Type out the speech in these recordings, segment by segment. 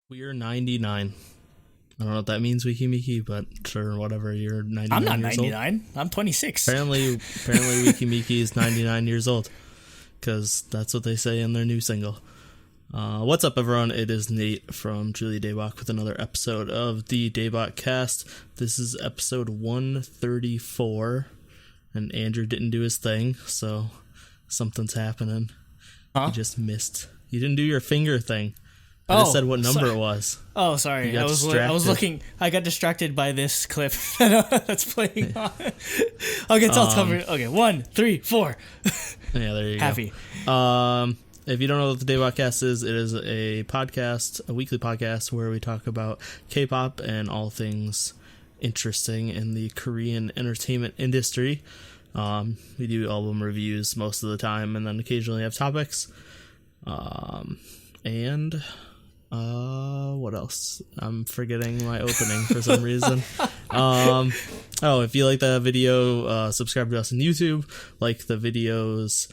We're 99. I don't know what that means, Weki Meki, but sure, whatever. You're 99 I'm not years 99. I'm 26. Apparently Weki Meki is 99 years old, because that's what they say in their new single. What's up, everyone? It is Nate from Julie Daebak with another episode of the DaebakCast. This is episode 134, and Andrew didn't do his thing, so something's happening. He just missed. You didn't do your finger thing. I just said what number it was. Oh, sorry. I was looking. I got distracted by this clip that's playing on. Okay, tell me. Okay, 1, 3, 4. Yeah, there you go. Happy. If you don't know what the DaebakCast is, it is a podcast, a weekly podcast where we talk about K-pop and all things interesting in the Korean entertainment industry. We do album reviews most of the time, and then occasionally have topics. What else? I'm forgetting my opening for some reason. If you like that video, subscribe to us on YouTube. Like the videos,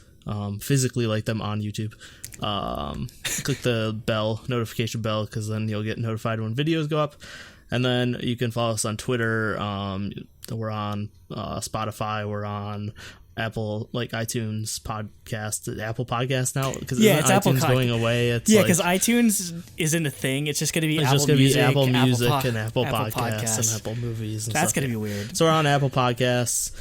physically like them on YouTube. Click the notification bell, because then you'll get notified when videos go up. And then you can follow us on Twitter. We're on Spotify. We're on Apple, like iTunes podcast, Apple Podcast now, because it's iTunes Apple going away. It's because iTunes isn't a thing. It's just going to be Apple Music and Apple Podcasts and Apple Movies. And that's going to be weird. So we're on Apple Podcasts.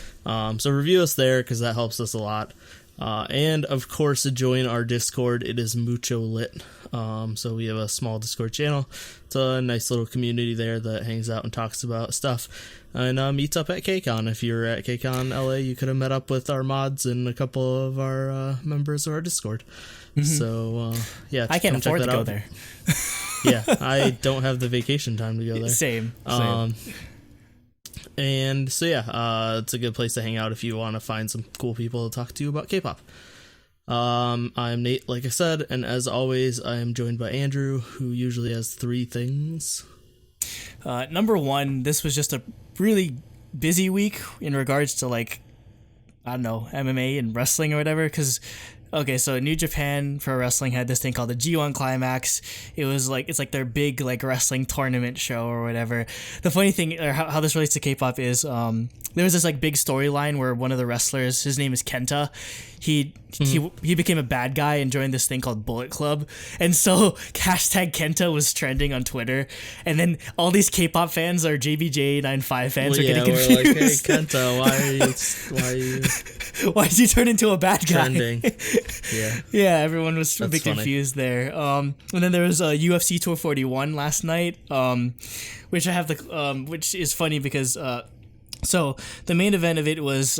So review us there, because that helps us a lot. And of course, to join our Discord, it is Mucho Lit. So we have a small Discord channel. It's a nice little community there that hangs out and talks about stuff, and meets up at KCON. If you're at KCON LA, you could have met up with our mods and a couple of our members of our Discord. Mm-hmm. So I can't afford to go there. Yeah, I don't have the vacation time to go there. Same. And so it's a good place to hang out if you want to find some cool people to talk to about K-pop. I'm Nate, like I said, and as always, I am joined by Andrew, who usually has 3 things. Number 1, this was just a really busy week in regards to, like, I don't know, MMA and wrestling or whatever, because so New Japan Pro Wrestling had this thing called the G1 Climax. It's like their big, like, wrestling tournament show or whatever. The funny thing, or how this relates to K-pop is, there was this, like, big storyline where one of the wrestlers, his name is Kenta, he became a bad guy and joined this thing called Bullet Club, and so hashtag Kenta was trending on Twitter, and then all these K-pop fans or JBJ95 fans are getting confused. We're like, hey Kenta, why did you turn into a bad guy? Trending. Yeah, everyone was a bit confused there. And then there was UFC 241 last night, which I have which is funny because so the main event of it was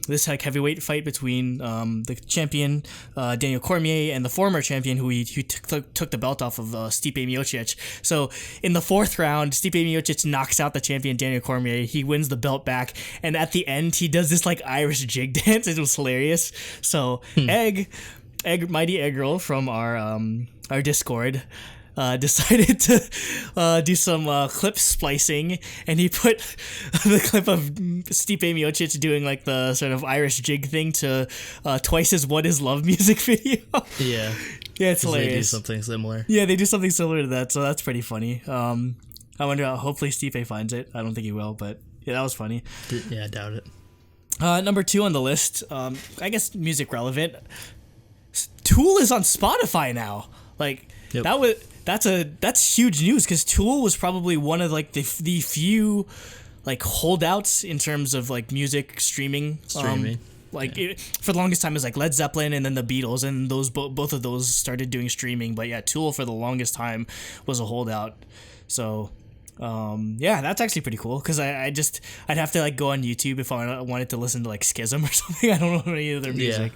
this heavyweight fight between the champion Daniel Cormier and the former champion who took the belt off of Stipe Miocic. So in the 4th round, Stipe Miocic knocks out the champion Daniel Cormier. He wins the belt back, and at the end he does this like Irish jig dance. It was hilarious. So Mighty Egg Girl from our Discord decided to do some clip splicing, and he put the clip of Stipe Miocic doing like the sort of Irish jig thing to Twice As What Is Love music video. Yeah, it's hilarious. They do something similar. Yeah, they do something similar to that, so that's pretty funny. I wonder, hopefully Stipe finds it. I don't think he will, but yeah, that was funny. Yeah, I doubt it. Number 2 on the list, I guess music relevant. Tool is on Spotify now. Like, yep. That's huge news, because Tool was probably one of like the few like holdouts in terms of like music streaming. For the longest time it was like Led Zeppelin and then the Beatles, and those both of those started doing streaming. But yeah, Tool for the longest time was a holdout. So that's actually pretty cool, because I'd have to like go on YouTube if I wanted to listen to like Schism or something. I don't know any of their music.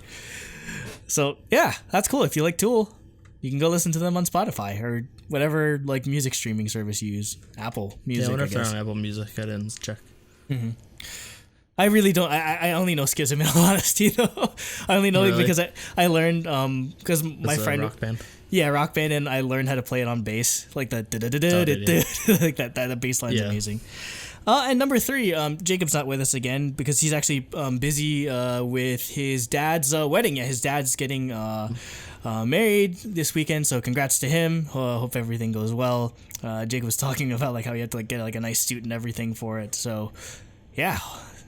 So yeah, that's cool. If you like Tool, you can go listen to them on Spotify or whatever like music streaming service you use. Apple Music. Yeah, I wonder if they're on Apple Music. I didn't check. Mm-hmm. I really don't. I only know Schism in all honesty, though. I only know it because I learned because my friend. Rock band. Yeah, Rock band, and I learned how to play it on bass, like the like that. That bass line's amazing. And number 3, Jacob's not with us again because he's actually busy with his dad's wedding. Yeah, his dad's getting married this weekend, so congrats to him. Hope everything goes well. Jake was talking about like how he had to like get like a nice suit and everything for it. So yeah,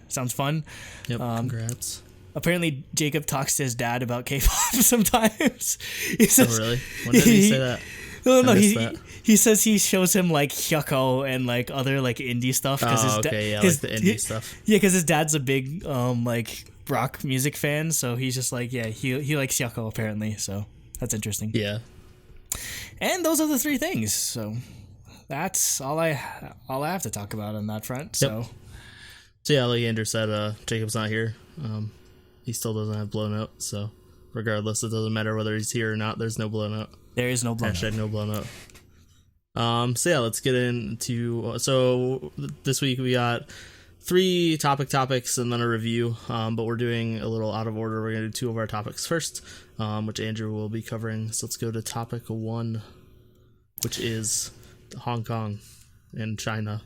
sounds fun. Yep, congrats. Apparently, Jacob talks to his dad about K-pop sometimes. Oh, really? When did he say that? No, he says he shows him like Hyuko and like other like indie stuff. Like the indie stuff. Yeah, because his dad's a big like rock music fan, so he's just like, yeah, he likes Hyuko apparently. So that's interesting. Yeah. And those are the three things. So that's all I have to talk about on that front. So yeah, like Andrew said, Jacob's not here. He still doesn't have blow note, so regardless, it doesn't matter whether he's here or not. There's no blow note. There is no blow note. Hashtag no blow note. So yeah, let's get into. So this week we got 3 topics and then a review. But we're doing a little out of order. We're gonna do 2 of our topics first, which Andrew will be covering. So let's go to topic 1, which is Hong Kong and China.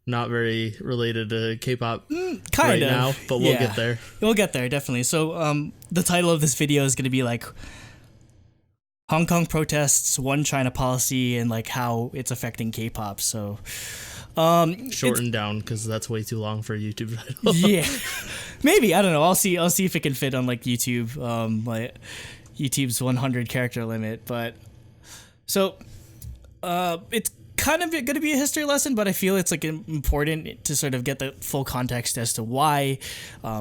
Not very related to K-pop right now, but we'll get there. We'll get there, definitely. So the title of this video is going to be like Hong Kong protests, One China policy, and like how it's affecting K-pop. So shorten down because that's way too long for a YouTube title. Yeah, maybe, I don't know. I'll see if it can fit on like YouTube, like YouTube's 100 character limit. But so it's kind of going to be a history lesson, but I feel it's like important to sort of get the full context as to why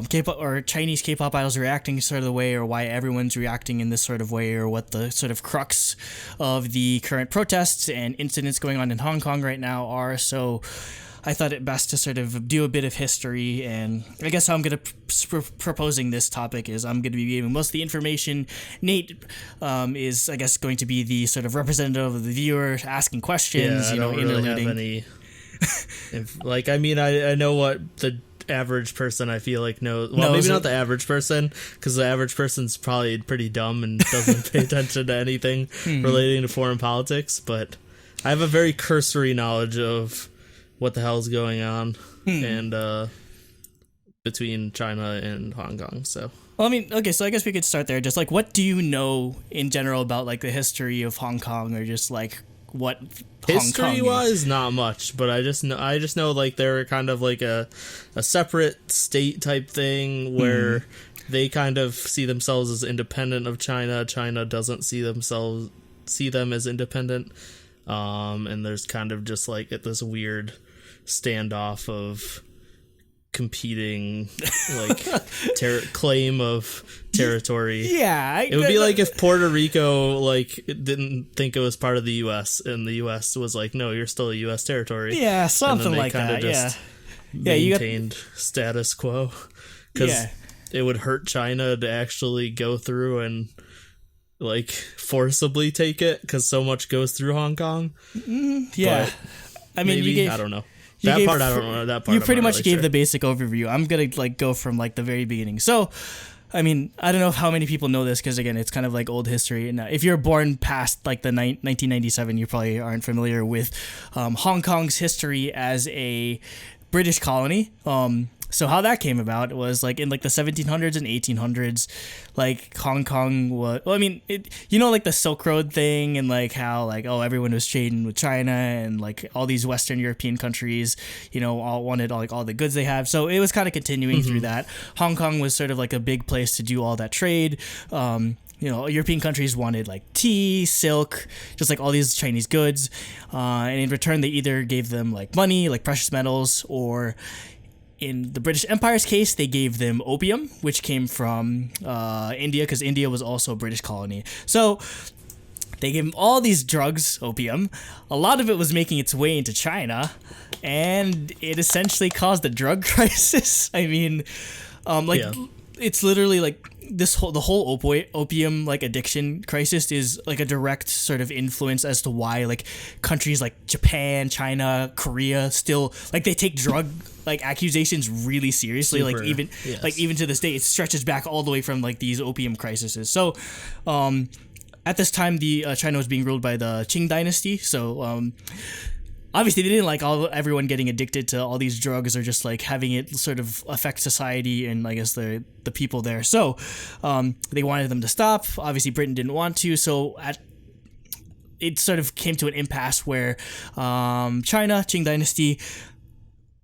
K-pop or Chinese K-pop idols are reacting sort of the way, or why everyone's reacting in this sort of way, or what the sort of crux of the current protests and incidents going on in Hong Kong right now are. So I thought it best to sort of do a bit of history, and I guess how I'm going to proposing this topic is I'm going to be giving most of the information. Nate is, I guess, going to be the sort of representative of the viewer, asking questions. Yeah, I don't really have any. I know what the average person I feel like knows. Well, maybe not the average person, because the average person's probably pretty dumb and doesn't pay attention to anything relating to foreign politics. But I have a very cursory knowledge of what the hell is going on and between China and Hong Kong. So well, I mean, okay, so I guess we could start there. Just like, what do you know in general about like the history of Hong Kong, or just like what history wise? Not much, but I just know like they're kind of like a separate state type thing where they kind of see themselves as independent of China. China doesn't see them as independent, and there's kind of just like this weird standoff of competing like claim of territory. It would be like if Puerto Rico like didn't think it was part of the US and the US was like, no, you're still a US territory. Yeah, something like that. Maintained status quo, because it would hurt China to actually go through and like forcibly take it, because so much goes through Hong Kong. But I mean, maybe, I don't know. That part I don't know. That part you pretty much gave the basic overview. I'm gonna like go from like the very beginning. So, I mean, I don't know how many people know this, because again, it's kind of like old history. And if you're born past like the 1997, you probably aren't familiar with Hong Kong's history as a British colony. So how that came about was like in like the 1700s and 1800s, like Hong Kong was, well, I mean, like the Silk Road thing, and like how like, oh, everyone was trading with China, and like all these Western European countries, all wanted all the goods they have. So it was kind of continuing through that. Hong Kong was sort of like a big place to do all that trade. European countries wanted like tea, silk, just like all these Chinese goods. And in return, they either gave them like money, like precious metals, or in the British Empire's case, they gave them opium, which came from India, because India was also a British colony. So they gave them all these drugs, opium. A lot of it was making its way into China, and it essentially caused a drug crisis. I mean, it's literally like the whole opium like addiction crisis is like a direct sort of influence as to why like countries like Japan, China, Korea still like they take drug like accusations really seriously. Like even to this day, it stretches back all the way from like these opium crises. So at this time, China was being ruled by the Qing dynasty. So obviously they didn't like everyone getting addicted to all these drugs or just like having it sort of affect society and I guess the people there. So they wanted them to stop. Obviously Britain didn't want to. So it sort of came to an impasse where China, Qing Dynasty,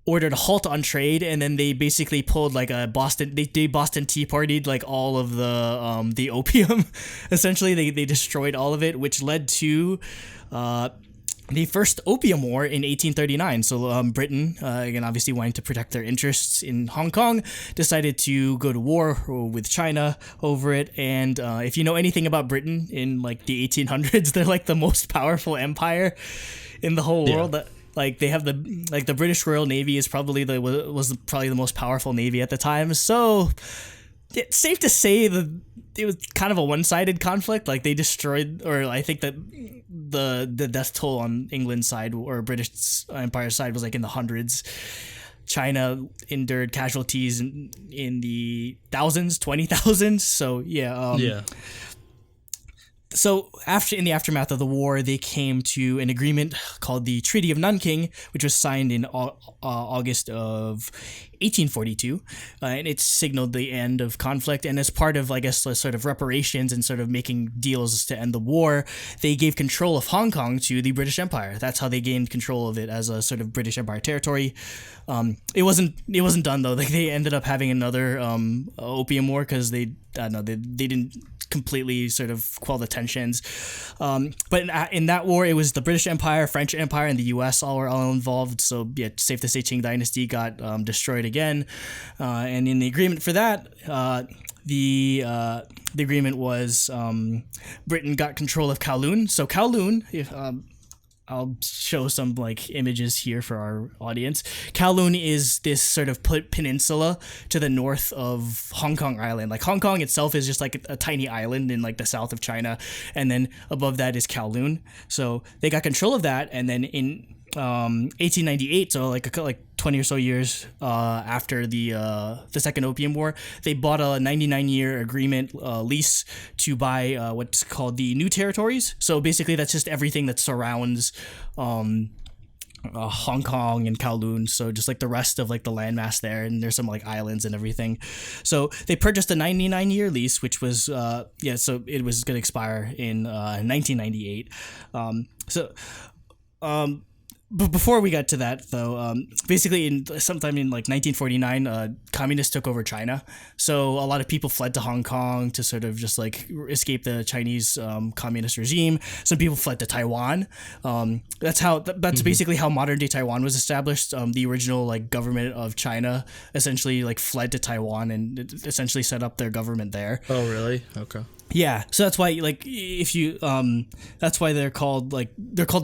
ordered a halt on trade, and then they basically pulled like a Boston Tea Partied like all of the opium. Essentially, they destroyed all of it, which led to the first Opium War in 1839. So Britain, again, obviously wanting to protect their interests in Hong Kong, decided to go to war with China over it. And if you know anything about Britain in like the 1800s, they're like the most powerful empire in the whole world. Like they have the British Royal Navy is probably was probably the most powerful navy at the time. So it's safe to say that it was kind of a one-sided conflict. Like they destroyed, or I think that the death toll on England's side or British Empire side was like in the hundreds. China endured casualties in the thousands, 20,000. So yeah. So in the aftermath of the war, they came to an agreement called the Treaty of Nanking, which was signed in August of 1842, and it signaled the end of conflict. And as part of, I guess, sort of reparations and sort of making deals to end the war, they gave control of Hong Kong to the British Empire. That's how they gained control of it as a sort of British Empire territory. It wasn't done though. Like they ended up having another Opium War because they didn't completely sort of quell the tensions. But in that war, it was the British Empire, French Empire, and the U.S. were all involved. So yeah, safe to say Qing Dynasty got destroyed again. And in the agreement for that, the agreement was Britain got control of Kowloon. So Kowloon, I'll show some like images here for our audience. Kowloon is this sort of peninsula to the north of Hong Kong Island. Like Hong Kong itself is just like a tiny island in like the south of China, and then above that is Kowloon. So they got control of that, and then in 1898, so like 20 or so years after the Second Opium War, they bought a 99-year agreement lease to buy what's called the New Territories. So basically, that's just everything that surrounds Hong Kong and Kowloon. So just like the rest of like the landmass there, and there's some like islands and everything. So they purchased a 99-year lease, which was so it was going to expire in 1998. But before we got to that, though, basically sometime in like 1949, communists took over China. So a lot of people fled to Hong Kong to sort of just like escape the Chinese communist regime. Some people fled to Taiwan. That's basically how modern day Taiwan was established. The original like government of China essentially like fled to Taiwan and essentially set up their government there. Oh, really? Okay. Yeah, so that's why like if you that's why they're called the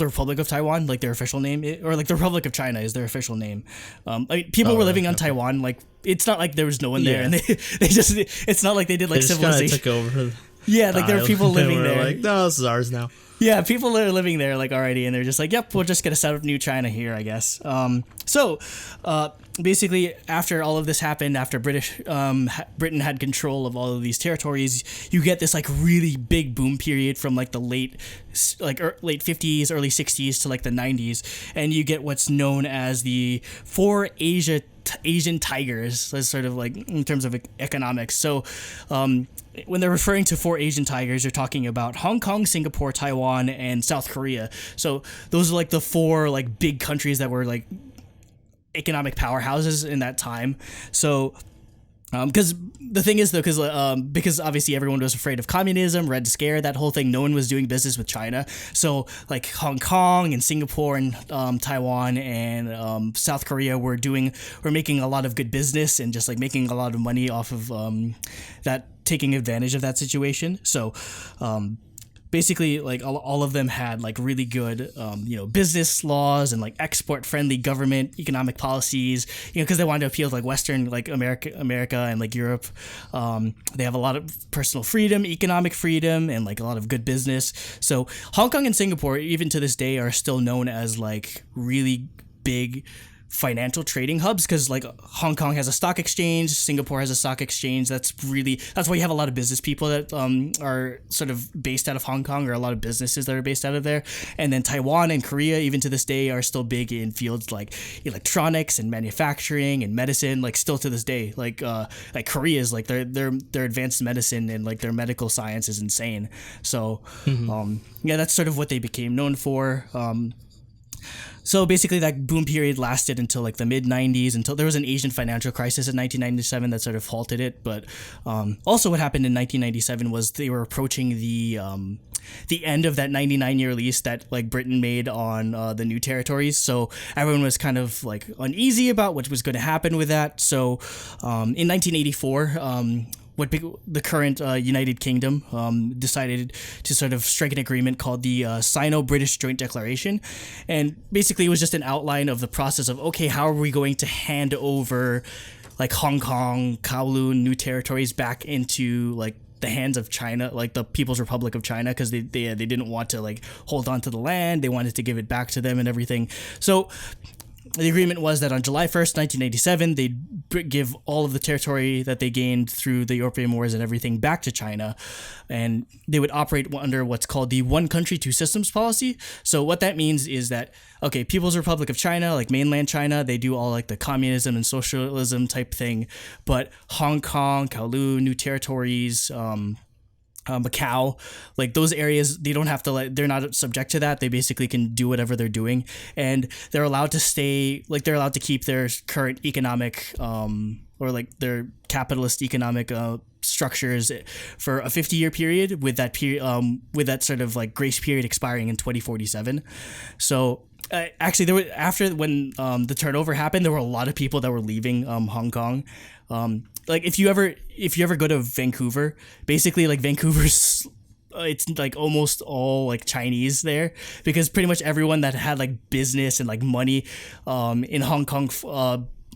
Republic of Taiwan, like their official name, or like the Republic of China is their official name. I mean, people were living on Taiwan, like it's not like there was no one there, and they just it's not like they did like they just civilization. Took over. Yeah, like there were people living there. Like, no, this is ours now. Yeah, people are living there like already, and they're just like, yep, we're just gonna set up New China here, I guess. Basically, after all of this happened, after Britain had control of all of these territories, you get this like really big boom period from like the late 50s, early 60s to like the 90s, and you get what's known as the four Asian tigers. That's sort of like in terms of economics. So when they're referring to four Asian tigers, you're talking about Hong Kong, Singapore, Taiwan, and South Korea. So those are like the four like big countries that were like economic powerhouses in that time. So because the thing is though, because obviously everyone was afraid of communism, Red Scare, that whole thing, no one was doing business with China. So like Hong Kong and Singapore and Taiwan and South Korea were making a lot of good business and just like making a lot of money off of that, taking advantage of that situation. So basically like all of them had like really good business laws and like export friendly government economic policies, because they wanted to appeal to like Western, like America and like Europe. They have a lot of personal freedom, economic freedom, and like a lot of good business. So Hong Kong and Singapore, even to this day, are still known as like really big financial trading hubs, because like Hong Kong has a stock exchange, Singapore has a stock exchange. That's why you have a lot of business people that are sort of based out of Hong Kong, or a lot of businesses that are based out of there. And then Taiwan and Korea, even to this day, are still big in fields like electronics and manufacturing and medicine. Like still to this day, like Korea is like their advanced medicine and like their medical science is insane. So yeah, that's sort of what they became known for. So basically that boom period lasted until like the mid 90s, until there was an Asian financial crisis in 1997 that sort of halted it. But also what happened in 1997 was they were approaching the end of that 99-year lease that like Britain made on the new territories. So everyone was kind of like uneasy about what was going to happen with that. So in 1984, the current United Kingdom decided to sort of strike an agreement called the Sino-British Joint Declaration. And basically it was just an outline of the process of, okay, how are we going to hand over like Hong Kong, Kowloon, new territories back into like the hands of China, like the People's Republic of China, because they didn't want to like hold on to the land. They wanted to give it back to them and everything. So the agreement was that on July 1st, 1987, they'd give all of the territory that they gained through the Opium Wars and everything back to China, and they would operate under what's called the One Country, Two Systems policy. So what that means is that, okay, People's Republic of China, like mainland China, they do all like the communism and socialism type thing, but Hong Kong, Kowloon, new territories, Macau, like those areas, they don't have to they're not subject to that. They basically can do whatever they're doing, and they're allowed to stay, like they're allowed to keep their current economic or like their capitalist economic structures for a 50-year period, with that with that sort of like grace period expiring in 2047. So actually there were, after when the turnover happened, there were a lot of people that were leaving Hong Kong. Like if you ever go to Vancouver, basically like Vancouver's it's like almost all like Chinese there, because pretty much everyone that had like business and like money in Hong Kong,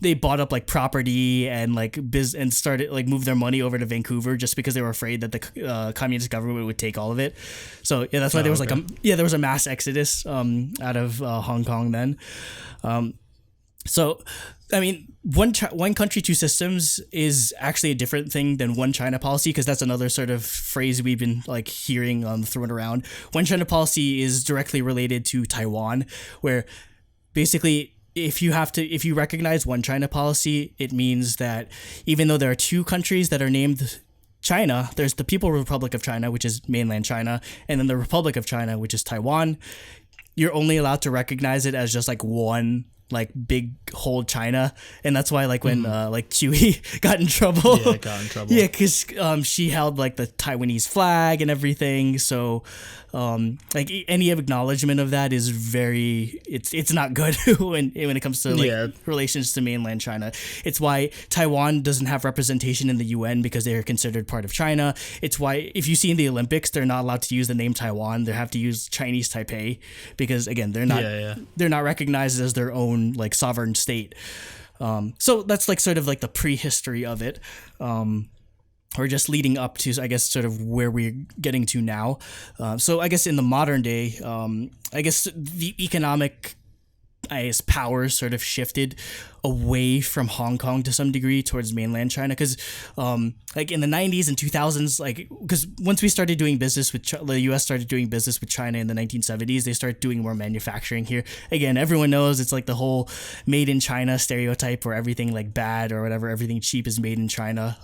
they bought up like property and like and started like move their money over to Vancouver, just because they were afraid that the communist government would take all of it. So yeah, that's why there was like there was a mass exodus out of Hong Kong then. So I mean, one country, two systems is actually a different thing than one China policy, because that's another sort of phrase we've been like hearing thrown around. One China policy is directly related to Taiwan, where basically if you recognize one China policy, it means that even though there are two countries that are named China, there's the People's Republic of China, which is mainland China, and then the Republic of China, which is Taiwan. You're only allowed to recognize it as just like one like big whole China, and that's why like when like Chewie got in trouble, yeah, because she held like the Taiwanese flag and everything. So like any acknowledgement of that is very, it's not good when it comes to like relations to mainland China. It's why Taiwan doesn't have representation in the UN, because they are considered part of China. It's why if you see in the Olympics, they're not allowed to use the name Taiwan. They have to use Chinese Taipei, because again they're not recognized as their own like sovereign state. So that's like sort of like the prehistory of it, or just leading up to, I guess, sort of where we're getting to now. So I guess in the modern day, I guess the economic powers sort of shifted away from Hong Kong to some degree towards mainland China, because like in the 90s and 2000s, like because once we started doing business with the US started doing business with China in the 1970s, they started doing more manufacturing here. Again, everyone knows it's like the whole made in China stereotype, where everything like bad or whatever, everything cheap is made in China.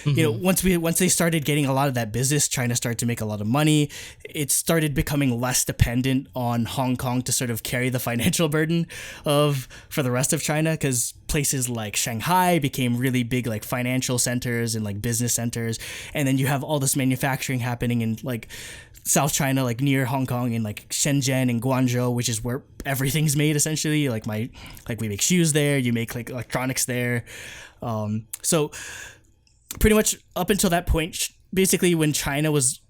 You know, once they started getting a lot of that business, China started to make a lot of money. It started becoming less dependent on Hong Kong to sort of carry the financial burden for the rest of China, because places like Shanghai became really big like financial centers and like business centers, and then you have all this manufacturing happening in like South China, like near Hong Kong, and like Shenzhen and Guangzhou, which is where everything's made essentially. Like we make shoes there, you make like electronics there. So pretty much up until that point, basically when China was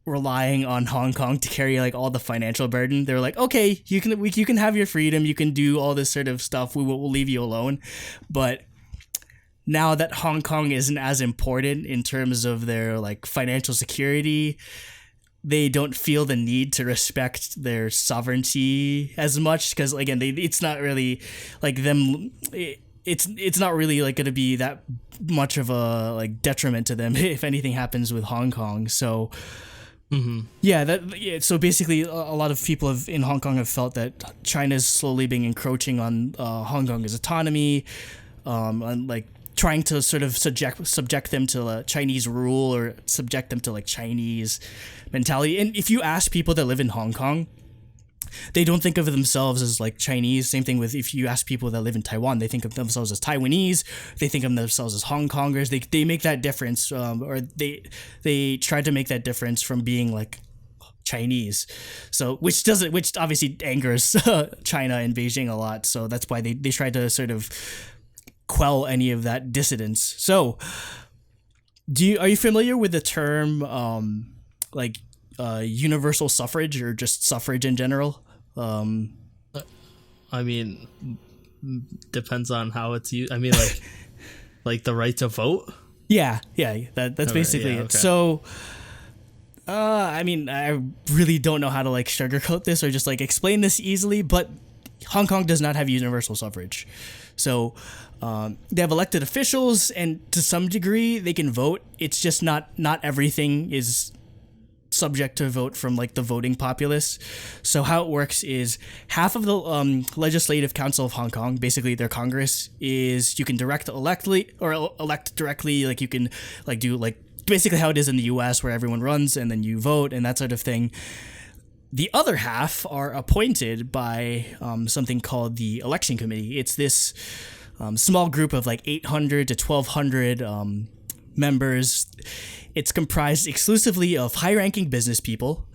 relying on Hong Kong to carry like all the financial burden, they were like, okay, you can have your freedom, you can do all this sort of stuff, we'll leave you alone. But now that Hong Kong isn't as important in terms of their like financial security, they don't feel the need to respect their sovereignty as much because again it's not really like them it's not really like going to be that much of a like detriment to them if anything happens with Hong Kong. So so basically a lot of people in Hong Kong have felt that China is slowly being encroaching on Hong Kong's autonomy, and like trying to sort of subject them to Chinese rule or subject them to like Chinese mentality. And if you ask people that live in Hong Kong, they don't think of themselves as like Chinese. Same thing with if you ask people that live in Taiwan, they think of themselves as Taiwanese. They think of themselves as Hong Kongers. They make that difference, or they try to make that difference from being like Chinese. So which obviously angers China and Beijing a lot. So that's why they try to sort of quell any of that dissidence. So are you familiar with the term universal suffrage or just suffrage in general? I mean, depends on how it's used. I mean, like the right to vote. Yeah, that's basically it. So, I mean, I really don't know how to like sugarcoat this or just like explain this easily, but Hong Kong does not have universal suffrage. So, they have elected officials, and to some degree, they can vote. It's just not everything is subject to vote from like the voting populace. So how it works is half of the Legislative Council of Hong Kong, basically their Congress, is you can elect directly. Like you can like do like basically how it is in the US where everyone runs and then you vote and that sort of thing. The other half are appointed by something called the Election Committee. It's this small group of like 800 to 1,200 members. It's comprised exclusively of high-ranking business people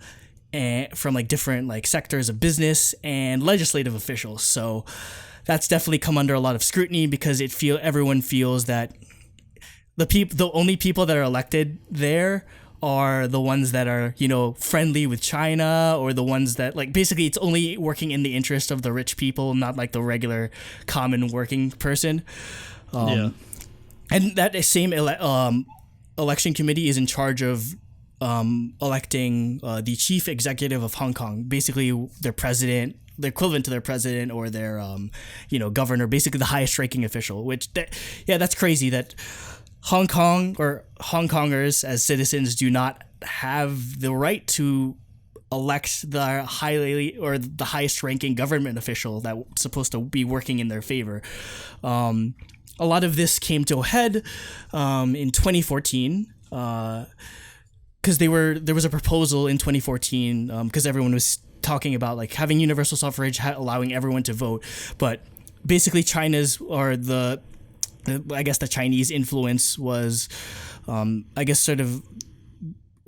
and from like different like sectors of business and legislative officials. So that's definitely come under a lot of scrutiny because everyone feels that the only people that are elected there are the ones that are, you know, friendly with China, or the ones that like basically it's only working in the interest of the rich people, not like the regular common working person. And that same election committee is in charge of electing the chief executive of Hong Kong, basically their president, the equivalent to their president or their governor, basically the highest ranking official. That's crazy that Hong Kong or Hong Kongers as citizens do not have the right to elect the highest ranking government official that's supposed to be working in their favor. A lot of this came to a head in 2014 because there was a proposal in 2014 because everyone was talking about like having universal suffrage, allowing everyone to vote. But basically the Chinese influence was, or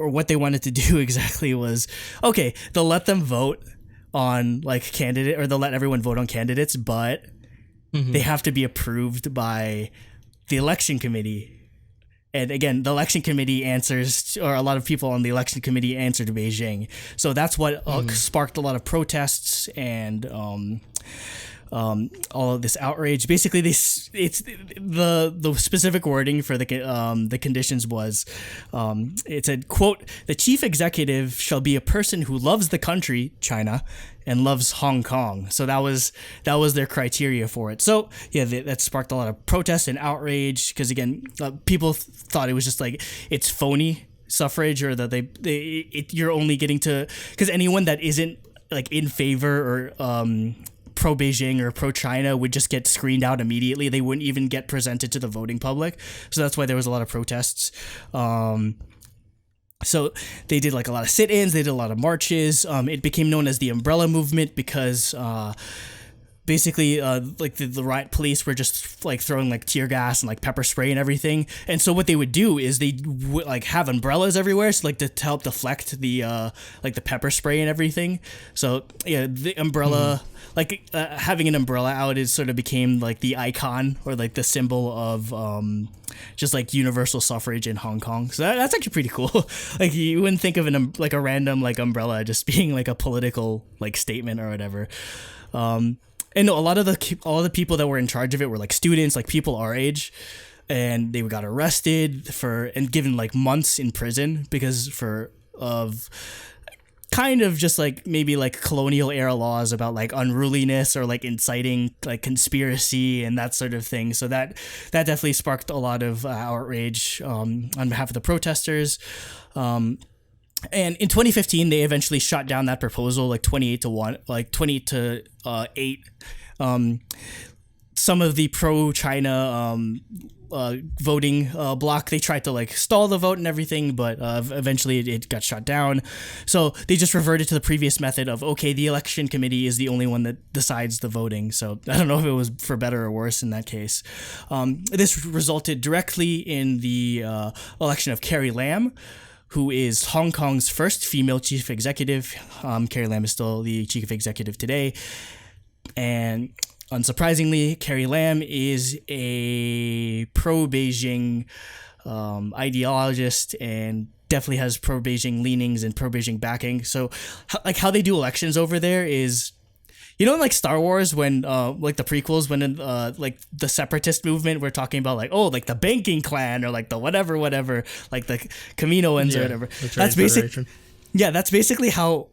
what they wanted to do exactly was, okay, they'll let them vote on like candidate, or they'll let everyone vote on candidates, but they have to be approved by the election committee. And again, the election committee or a lot of people on the election committee answer to Beijing. So that's what sparked a lot of protests and all of this outrage. Basically, it's the specific wording for the conditions was, it said, quote, "The chief executive shall be a person who loves the country, China, and loves Hong Kong." So that was their criteria for it. So yeah, that sparked a lot of protest and outrage because again, people thought it was just like it's phony suffrage, or that you're only getting to, because anyone that isn't like in favor or pro Beijing or pro China would just get screened out immediately. They wouldn't even get presented to the voting public. So that's why there was a lot of protests. So they did like a lot of sit-ins, they did a lot of marches. It became known as the Umbrella Movement because basically like the riot police were just like throwing like tear gas and like pepper spray and everything. And so what they would do is they would like have umbrellas everywhere, so like to help deflect the like the pepper spray and everything. So yeah, the umbrella having an umbrella out is sort of became like the icon or like the symbol of just like universal suffrage in Hong Kong. So that's actually pretty cool. Like you wouldn't think of a random like umbrella just being like a political like statement or whatever. And a lot of all the people that were in charge of it were like students, like people our age, and they got arrested and given like months in prison because for of kind of just like maybe like colonial era laws about like unruliness or like inciting like conspiracy and that sort of thing. So that definitely sparked a lot of outrage on behalf of the protesters. And in 2015, they eventually shot down that proposal, like 28 to 8. Some of the pro-China voting bloc, they tried to like stall the vote and everything, but eventually it got shut down. So they just reverted to the previous method of, okay, the election committee is the only one that decides the voting. So I don't know if it was for better or worse in that case. This resulted directly in the election of Carrie Lam, who is Hong Kong's first female chief executive. Carrie Lam is still the chief executive today. And unsurprisingly, Carrie Lam is a pro-Beijing ideologist and definitely has pro-Beijing leanings and pro-Beijing backing. So, like, how they do elections over there is, you know, in like Star Wars, when like the prequels, when like the separatist movement, we're talking about like, oh, like the banking clan or like the whatever, like the Kaminoans or whatever. That's basic. Yeah, that's basically how.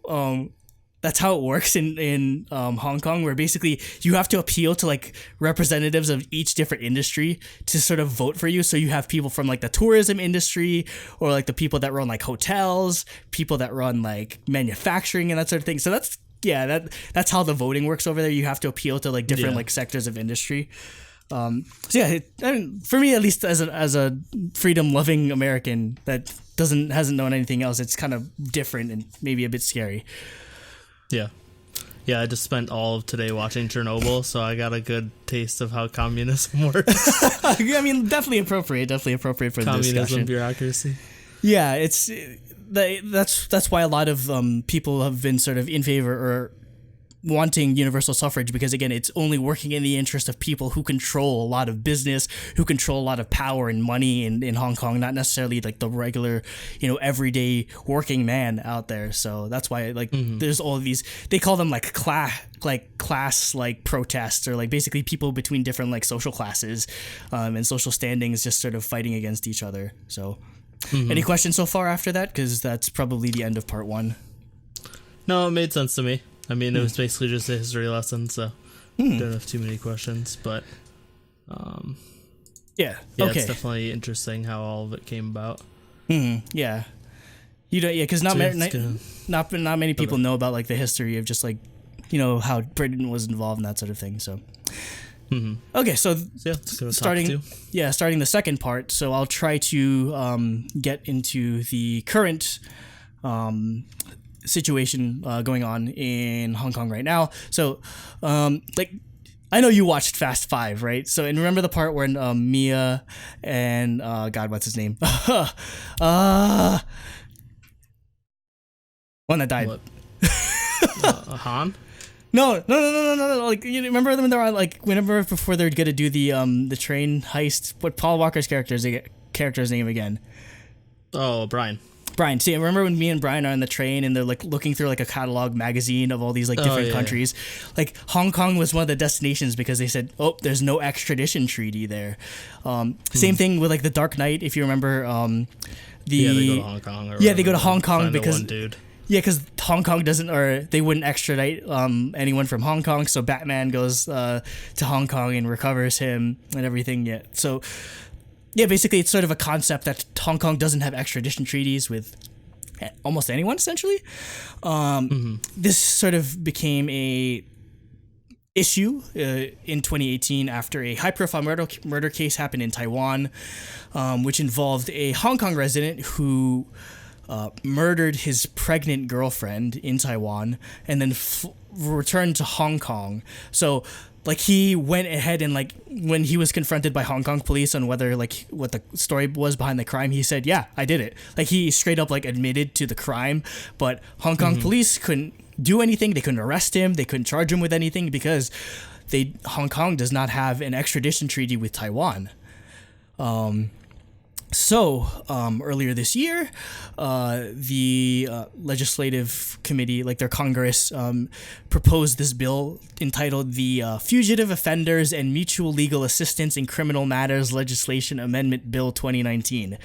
That's how it works in Hong Kong, where basically you have to appeal to like representatives of each different industry to sort of vote for you. So you have people from like the tourism industry, or like the people that run like hotels, people that run like manufacturing and that sort of thing. So that's how the voting works over there. You have to appeal to like different like sectors of industry. So yeah, I mean, for me at least, as a freedom loving American that hasn't known anything else, it's kind of different and maybe a bit scary. Yeah. I just spent all of today watching Chernobyl, so I got a good taste of how communism works. I mean, definitely appropriate for the discussion. Communism bureaucracy. Yeah, that's why a lot of people have been sort of in favor or wanting universal suffrage, because again, it's only working in the interest of people who control a lot of business, who control a lot of power and money in Hong Kong, not necessarily like the regular, everyday working man out there. So that's why like there's all of these, they call them like class like protests, or like basically people between different like social classes and social standings just sort of fighting against each other. So any questions so far after that? Because that's probably the end of part 1. No, it made sense to me. I mean, it was basically just a history lesson, so don't have too many questions, but okay. It's definitely interesting how all of it came about. Yeah, because not many people know about like the history of just like how Britain was involved in that sort of thing. So okay, so starting the second part. So I'll try to get into the current situation going on in Hong Kong right now. So like, I know you watched Fast 5, right? So, and remember the part when Mia and God, what's his name? One that died. What? Han? No. Like, you remember when they're on, like, whenever before they're gonna do the train heist? What Paul Walker's character's name again? Oh, Brian. See, I remember when me and Brian are on the train and they're like looking through like a catalog magazine of all these like different countries. Like Hong Kong was one of the destinations because they said, oh, there's no extradition treaty there. Same thing with like the Dark Knight, if you remember. They go to Hong Kong. They go to Hong Kong because because Hong Kong doesn't, or they wouldn't extradite anyone from Hong Kong. So Batman goes to Hong Kong and recovers him and everything. Yeah, so. Yeah, basically, it's sort of a concept that Hong Kong doesn't have extradition treaties with almost anyone, essentially. This sort of became a issue in 2018 after a high-profile murder case happened in Taiwan, which involved a Hong Kong resident who murdered his pregnant girlfriend in Taiwan and then returned to Hong Kong. So like he went ahead and like when he was confronted by Hong Kong police on whether like what the story was behind the crime, he said, yeah, I did it. Like he straight up like admitted to the crime, but Hong Kong police couldn't do anything. They couldn't arrest him. They couldn't charge him with anything because Hong Kong does not have an extradition treaty with Taiwan. So earlier this year, the legislative committee, like their Congress, proposed this bill entitled the Fugitive Offenders and Mutual Legal Assistance in Criminal Matters Legislation Amendment Bill 2019.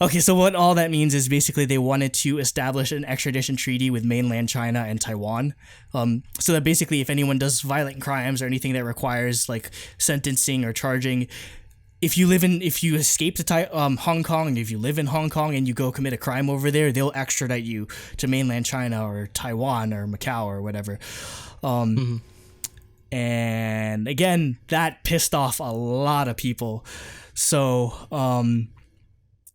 Okay, so what all that means is basically they wanted to establish an extradition treaty with mainland China and Taiwan, so that basically if anyone does violent crimes or anything that requires like sentencing or charging, if you escape to Hong Kong, and if you live in Hong Kong and you go commit a crime over there, they'll extradite you to mainland China or Taiwan or Macau or whatever. And again, that pissed off a lot of people. So,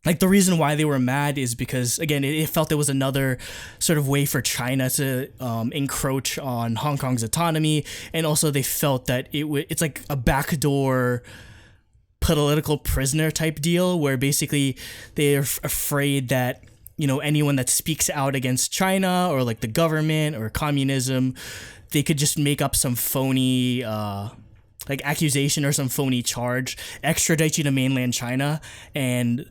like the reason why they were mad is because again, it felt there was another sort of way for China to encroach on Hong Kong's autonomy, and also they felt that it's like a backdoor political prisoner type deal where basically they're afraid that, you know, anyone that speaks out against China or like the government or communism, they could just make up some phony like accusation or some phony charge, extradite you to mainland China, and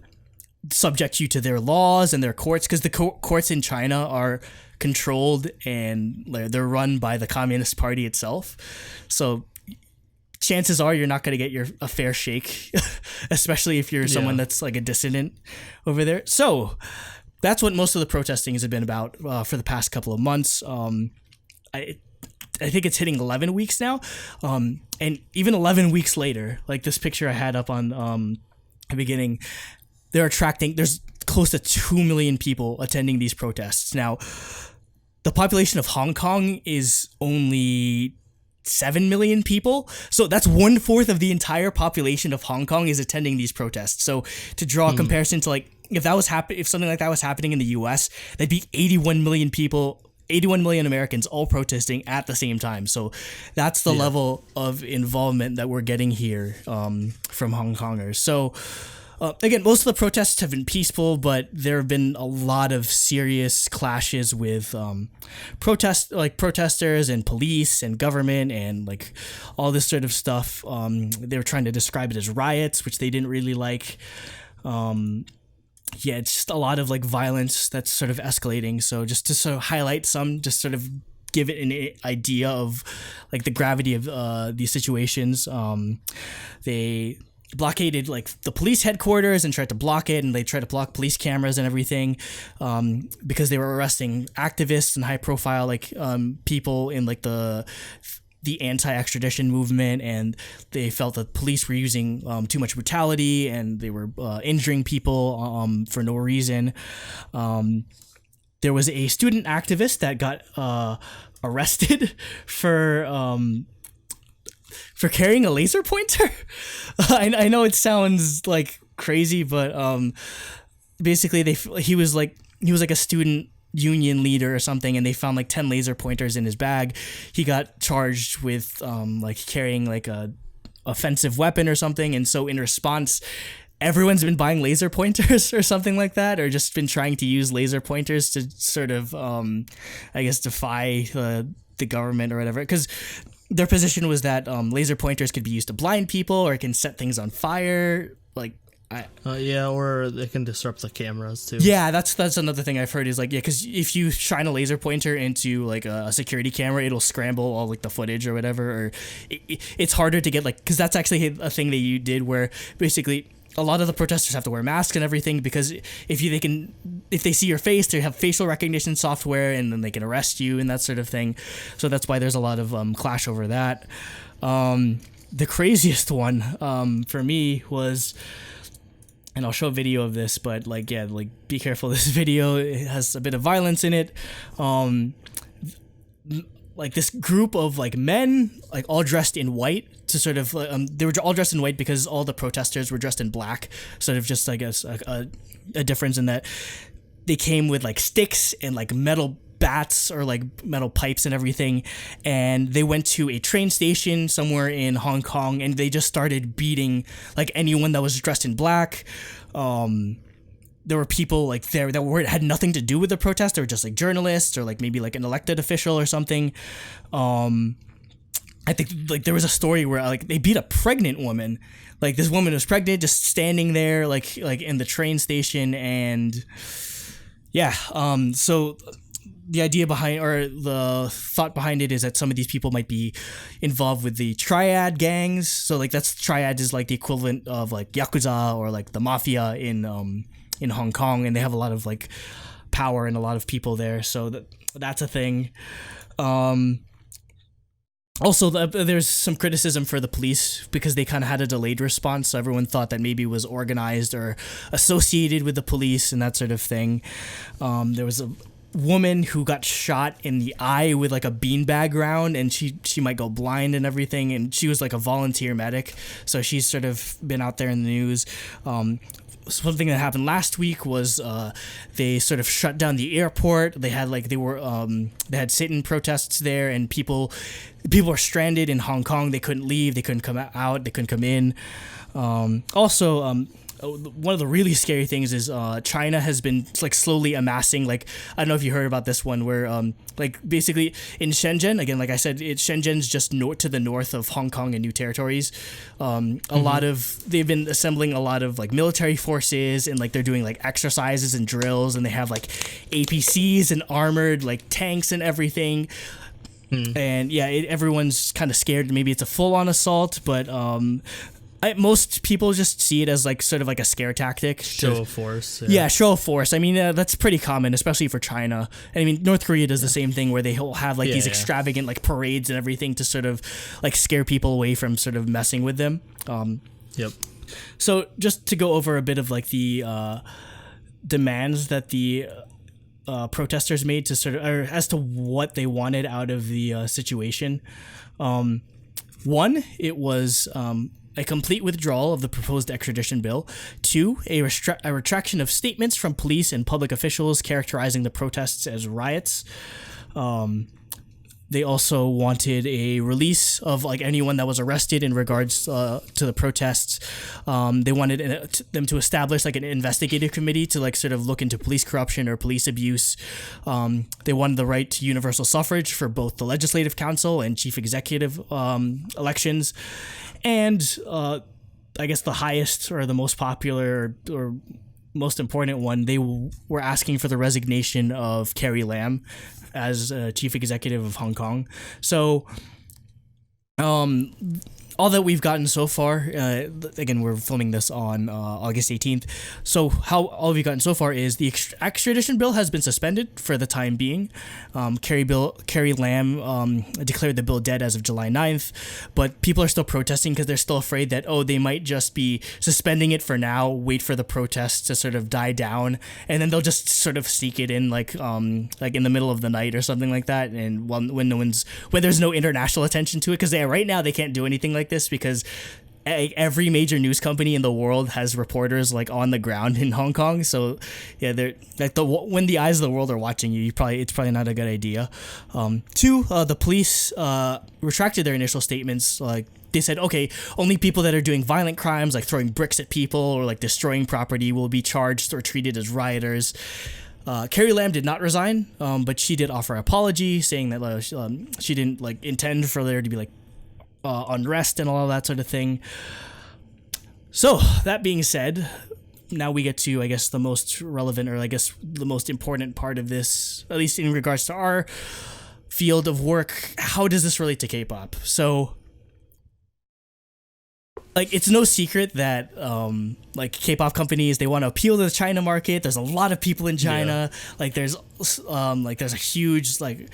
subject you to their laws and their courts, because the courts in China are controlled and they're run by the Communist Party itself. So chances are you're not going to get a fair shake, especially if you're someone that's like a dissident over there. So that's what most of the protesting has been about for the past couple of months. I think it's hitting 11 weeks now. And even 11 weeks later, like this picture I had up on the beginning, there's close to 2 million people attending these protests. Now, the population of Hong Kong is only 7 million people. So that's 1/4 of the entire population of Hong Kong is attending these protests. So to draw a comparison to like, if something like that was happening in the US, that'd be 81 million people, 81 million Americans all protesting at the same time. So that's the level of involvement that we're getting here from Hong Kongers. So again, most of the protests have been peaceful, but there have been a lot of serious clashes with protesters and police and government and like all this sort of stuff. They were trying to describe it as riots, which they didn't really like. It's just a lot of like violence that's sort of escalating. So just to sort of highlight some, just sort of give it an idea of like the gravity of these situations. They blockaded like the police headquarters and tried to block it, and they tried to block police cameras and everything because they were arresting activists and high profile like people in like the anti-extradition movement, and they felt that police were using too much brutality and they were injuring people for no reason. There was a student activist that got arrested for carrying a laser pointer. I know it sounds like crazy, but basically he was like a student union leader or something, and they found like 10 laser pointers in his bag. He got charged with like carrying like a offensive weapon or something, and so in response, everyone's been buying laser pointers or something like that, or just been trying to use laser pointers to sort of I guess defy the government or whatever, because their position was that laser pointers could be used to blind people, or it can set things on fire, like or they can disrupt the cameras too. Yeah, that's another thing I've heard is like, because if you shine a laser pointer into like a security camera, it'll scramble all like the footage or whatever, or it's harder to get like, because that's actually a thing that you did where basically a lot of the protesters have to wear masks and everything, because if they see your face, they have facial recognition software, and then they can arrest you and that sort of thing. So that's why there's a lot of clash over that. The craziest one for me was, and I'll show a video of this, but like be careful. This video, it has a bit of violence in it. Like this group of like men, like all dressed in white, to sort of they were all dressed in white because all the protesters were dressed in black. Sort of just, I guess, a difference in that they came with like sticks and like metal bats or like metal pipes and everything, and they went to a train station somewhere in Hong Kong, and they just started beating like anyone that was dressed in black. There were people like there that had nothing to do with the protest. They were just like journalists or like maybe like an elected official or something. I think like there was a story where like they beat a pregnant woman. Like this woman was pregnant, just standing there like in the train station, and yeah. So the idea behind, or the thought behind it, is that some of these people might be involved with the triad gangs. So like triad is like the equivalent of like Yakuza or like the mafia in in Hong Kong, and they have a lot of like power and a lot of people there, so that's a thing. Also, there's some criticism for the police because they kind of had a delayed response, so everyone thought that maybe it was organized or associated with the police and that sort of thing. There was a woman who got shot in the eye with like a beanbag round, and she might go blind and everything, and she was like a volunteer medic, so she's sort of been out there in the news. Something that happened last week was they sort of shut down the airport. They had they had sit-in protests there, and people were stranded in Hong Kong. They couldn't leave. They couldn't come out. They couldn't come in. One of the really scary things is China has been like slowly amassing, like, I don't know if you heard about this one, where like basically in Shenzhen, again, like I said, Shenzhen's just to the north of Hong Kong and New Territories. They've been assembling a lot of like military forces, and like they're doing like exercises and drills, and they have like APCs and armored like tanks and everything. And yeah, everyone's kind of scared. Maybe it's a full-on assault, but most people just see it as like sort of like a scare tactic. Show of force. Yeah, show of force. I mean, that's pretty common, especially for China. I mean, North Korea does the same thing, where they will have like these extravagant like parades and everything to sort of like scare people away from sort of messing with them. Yep. So just to go over a bit of like the demands that the protesters made to sort of, or as to what they wanted out of the situation. One, it was a complete withdrawal of the proposed extradition bill. 2, a retraction of statements from police and public officials characterizing the protests as riots. They also wanted a release of like anyone that was arrested in regards to the protests. They wanted them to establish like an investigative committee to like sort of look into police corruption or police abuse. They wanted the right to universal suffrage for both the Legislative Council and Chief Executive elections. And I guess the highest or the most popular or most important one, they were asking for the resignation of Carrie Lam as chief executive of Hong Kong. So all that we've gotten so far, again, we're filming this on August 18th. So how all we've gotten so far is the extradition bill has been suspended for the time being. Carrie Lam declared the bill dead as of July 9th, but people are still protesting because they're still afraid that, they might just be suspending it for now, wait for the protests to sort of die down, and then they'll just sort of sneak it in like in the middle of the night or something like that, and when there's no international attention to it, because right now they can't do anything like this because every major news company in the world has reporters like on the ground in Hong Kong. So yeah, they're like when the eyes of the world are watching you, it's probably not a good idea. 2, the police retracted their initial statements. Like they said, okay, only people that are doing violent crimes like throwing bricks at people or like destroying property will be charged or treated as rioters. Carrie Lam did not resign, but she did offer an apology, saying that she didn't like intend for there to be like unrest and all of that sort of thing. So that being said, now we get to, I guess, the most relevant, or I guess the most important part of this, at least in regards to our field of work. How does this relate to K-pop? So like, it's no secret that like K-pop companies, they want to appeal to the China market. There's a lot of people in China. Like there's a huge like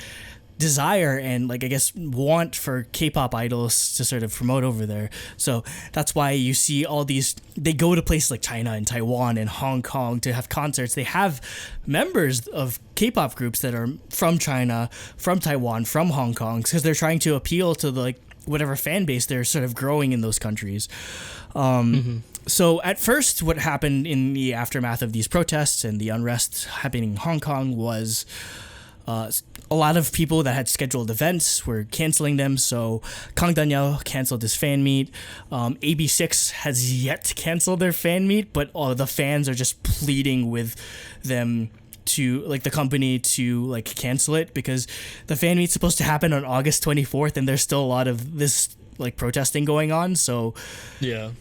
desire and like I guess want for K-pop idols to sort of promote over there. So that's why you see all these, they go to places like China and Taiwan and Hong Kong to have concerts. They have members of K-pop groups that are from China, from Taiwan, from Hong Kong, because they're trying to appeal to the like whatever fan base they're sort of growing in those countries. So at first, what happened in the aftermath of these protests and the unrest happening in Hong Kong was a lot of people that had scheduled events were canceling them. So Kang Daniel canceled his fan meet. AB6 has yet to cancel their fan meet, but the fans are just pleading with them to like the company to like cancel it, because the fan meet's supposed to happen on August 24th and there's still a lot of this like protesting going on. So yeah,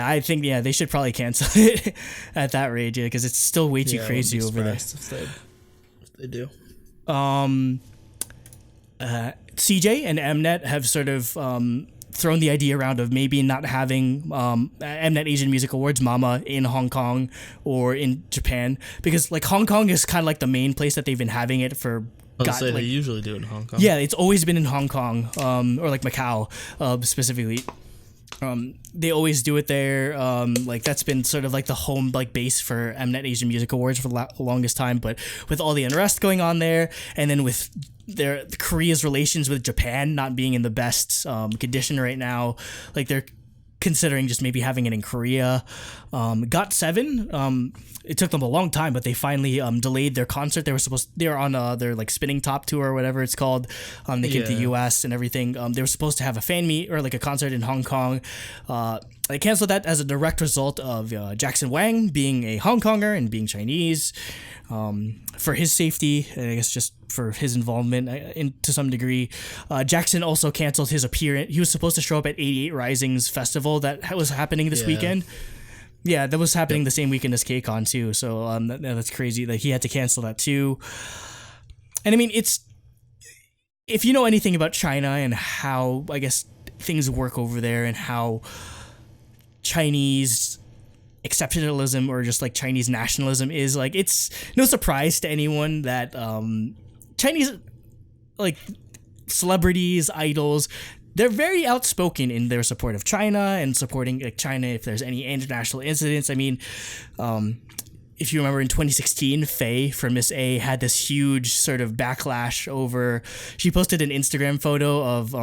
I think they should probably cancel it at that rate, because it's still way too crazy over there. If they do. CJ and Mnet have sort of thrown the idea around of maybe not having Mnet Asian Music Awards Mama in Hong Kong or in Japan, because like Hong Kong is kind of like the main place that they've been having it for. They usually do it in Hong Kong. Yeah, it's always been in Hong Kong, or like Macau, specifically. They always do it there. Like that's been sort of like the home like base for Mnet Asian Music Awards for the longest time. But with all the unrest going on there, and then with Korea's relations with Japan not being in the best condition right now, like they're considering just maybe having it in Korea. GOT7, it took them a long time, but they finally delayed their concert. They were on their like spinning top tour or whatever it's called. They came to the US and everything. They were supposed to have a fan meet or like a concert in Hong Kong. They canceled that as a direct result of Jackson Wang being a Hong Konger and being Chinese, for his safety, and I guess just for his involvement to some degree. Jackson also canceled his appearance. He was supposed to show up at 88 Rising's festival that was happening this weekend. Yeah, that was happening the same weekend as KCON too. So that's crazy that he had to cancel that too. And I mean, if you know anything about China and how, I guess, things work over there and how Chinese exceptionalism or just like Chinese nationalism is, like, it's no surprise to anyone that Chinese like celebrities, idols, they're very outspoken in their support of China and supporting like China if there's any international incidents. I mean, if you remember in 2016, Faye from Miss A had this huge sort of backlash over, she posted an Instagram photo of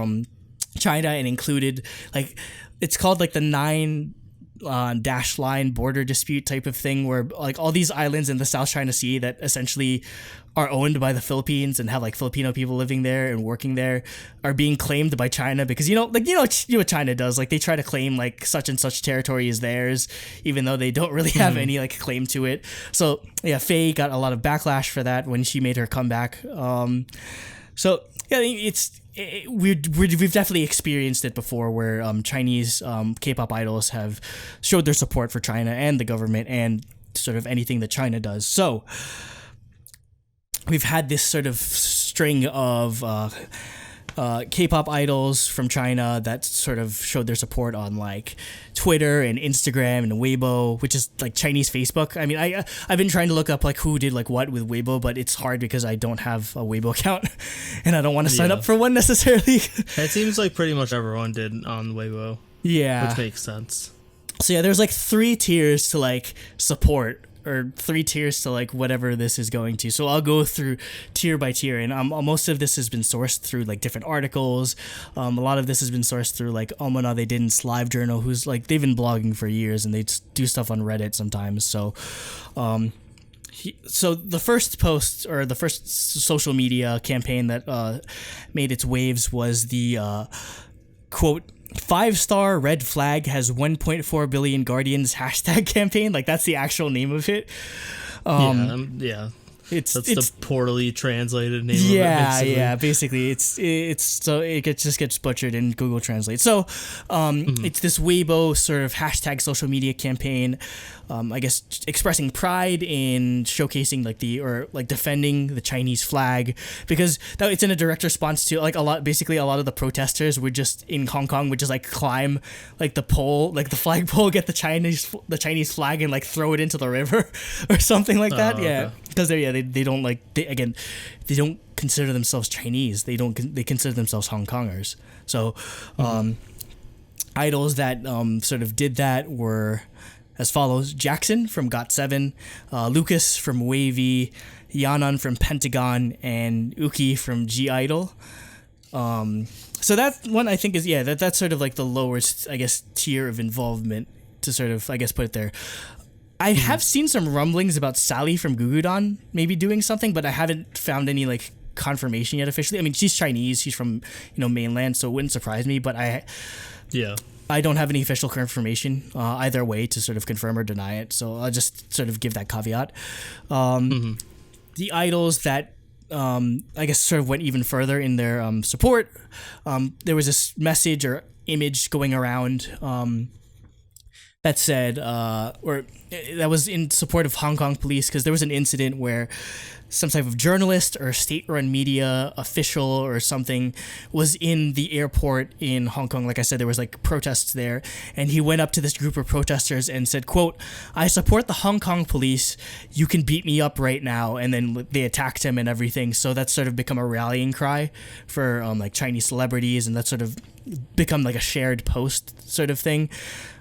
China and included like, it's called like the 9 dash line border dispute type of thing, where like all these islands in the South China Sea that essentially are owned by the Philippines and have like Filipino people living there and working there are being claimed by China because you know what China does, like they try to claim like such and such territory is theirs even though they don't really have any like claim to it. So yeah, Faye got a lot of backlash for that when she made her comeback. So yeah, we've definitely experienced it before where Chinese K-pop idols have showed their support for China and the government and sort of anything that China does. So we've had this sort of string of K-pop idols from China that sort of showed their support on like Twitter and Instagram and Weibo, which is like Chinese Facebook. I mean, I've been trying to look up like who did like what with Weibo, but it's hard because I don't have a Weibo account and I don't want to sign up for one necessarily. It seems like pretty much everyone did on Weibo. Yeah. Which makes sense. So yeah, there's like 3 tiers to like support, or 3 tiers to like whatever this is going to. So I'll go through tier by tier, and most of this has been sourced through like different articles. A lot of this has been sourced through like Omona They Didn't Live Journal, who's like, they've been blogging for years and they do stuff on Reddit sometimes. So so the first post or the first social media campaign that made its waves was the quote, 5-star red flag has 1.4 billion guardians hashtag campaign. Like that's the actual name of it. Yeah. That's the poorly translated name of it, basically. It's so it just gets butchered in Google Translate. So it's this Weibo sort of hashtag social media campaign, I guess expressing pride in showcasing like defending the Chinese flag, because it's in a direct response to like a lot of the protesters would just in Hong Kong would just like climb like the pole, like the flag pole, get the Chinese flag and like throw it into the river or something like that. Yeah. Because they don't consider themselves Chinese. They consider themselves Hong Kongers. So idols that sort of did that were as follows: Jackson from GOT7, Lucas from Wavy, Yanan from Pentagon, and Uki from G Idol. So that one I think is that's sort of like the lowest, I guess, tier of involvement to sort of, I guess, put it there. I have seen some rumblings about Sally from Gugudan maybe doing something, but I haven't found any like confirmation yet officially. I mean, she's Chinese, she's from mainland, so it wouldn't surprise me. But I don't have any official confirmation either way to sort of confirm or deny it. So I'll just sort of give that caveat. The idols that I guess sort of went even further in their support. There was this message or image going around that said, or that was in support of Hong Kong police, because there was an incident where some type of journalist or state-run media official or something was in the airport in Hong Kong. Like I said, there was like protests there, and he went up to this group of protesters and said, quote, "I support the Hong Kong police. You can beat me up right now." And then they attacked him and everything. So that's sort of become a rallying cry for like Chinese celebrities, and that's sort of become like a shared post sort of thing.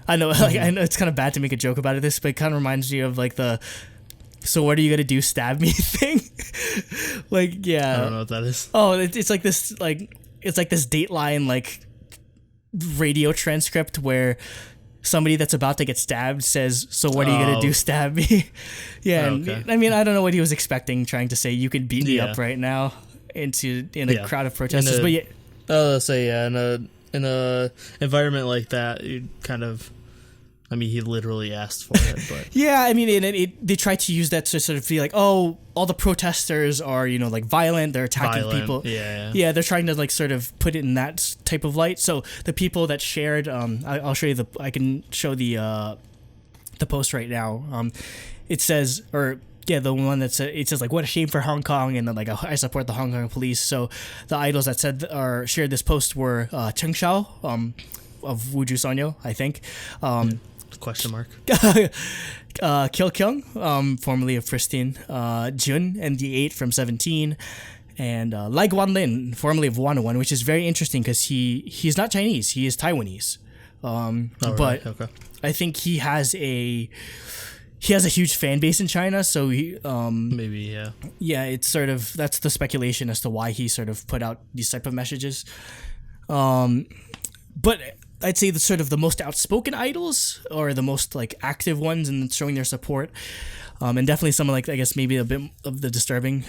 I know, like, I know it's kind of bad to make a joke about this, but it kind of reminds me of like the "so what are you gonna do, stab me" thing. Like, yeah, I don't know what that is. Oh, it's like this, like, it's like this Dateline like radio transcript where somebody that's about to get stabbed says, "So what are you gonna do, stab me?" Yeah, okay. and, I mean, I don't know what he was expecting, trying to say you can beat me up right now in a crowd of protesters. But yeah, in a environment like that, you kind of. I mean, he literally asked for it, but... Yeah, I mean, they try to use that to sort of be like, oh, all the protesters are, like, violent, they're attacking people. Yeah, they're trying to, like, sort of put it in that type of light. So the people that shared, I'll show you I can show the post right now. It says, the one that said, it says like, "What a shame for Hong Kong," and then like, "I support the Hong Kong police." So the idols that said or shared this post were Cheng Shao, of Wuju Sonyo, I think. Question mark. Kil Kyung, formerly of Pristine, Jun and the 8 from 17, and Lai Guanlin, formerly of 101, which is very interesting because he's not Chinese, he is Taiwanese. But okay. I think he has a huge fan base in China, so he maybe it's sort of, that's the speculation as to why he sort of put out these type of messages. But I'd say the sort of the most outspoken idols, or the most like active ones and showing their support, and definitely some of, like, I guess maybe a bit of the disturbing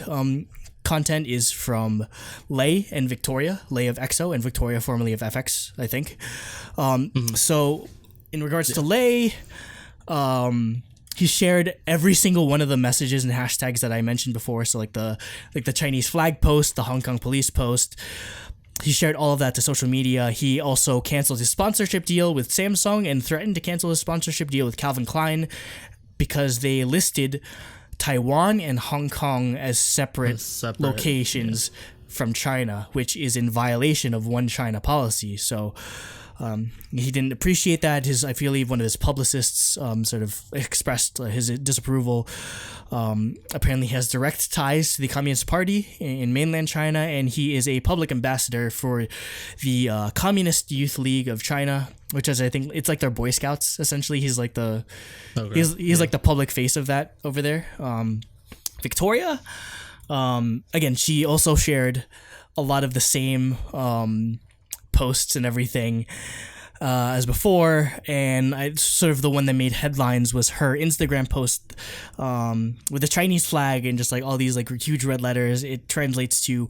content is from Lei and Victoria, Lei of EXO and Victoria formerly of FX, I think. So in regards to Lei, he shared every single one of the messages and hashtags that I mentioned before. So like the Chinese flag post, the Hong Kong police post. He shared all of that to social media. He also canceled his sponsorship deal with Samsung and threatened to cancel his sponsorship deal with Calvin Klein because they listed Taiwan and Hong Kong as separate locations from China, which is in violation of One China policy. So he didn't appreciate that. I believe one of his publicists sort of expressed his disapproval. Apparently he has direct ties to the Communist Party in mainland China, and he is a public ambassador for the Communist Youth League of China, which is, I think, it's like their Boy Scouts, essentially. He's like the he's like the public face of that over there. Victoria, again, she also shared a lot of the same posts and everything as before, and sort of the one that made headlines was her Instagram post with the Chinese flag and just like all these like huge red letters. It translates to,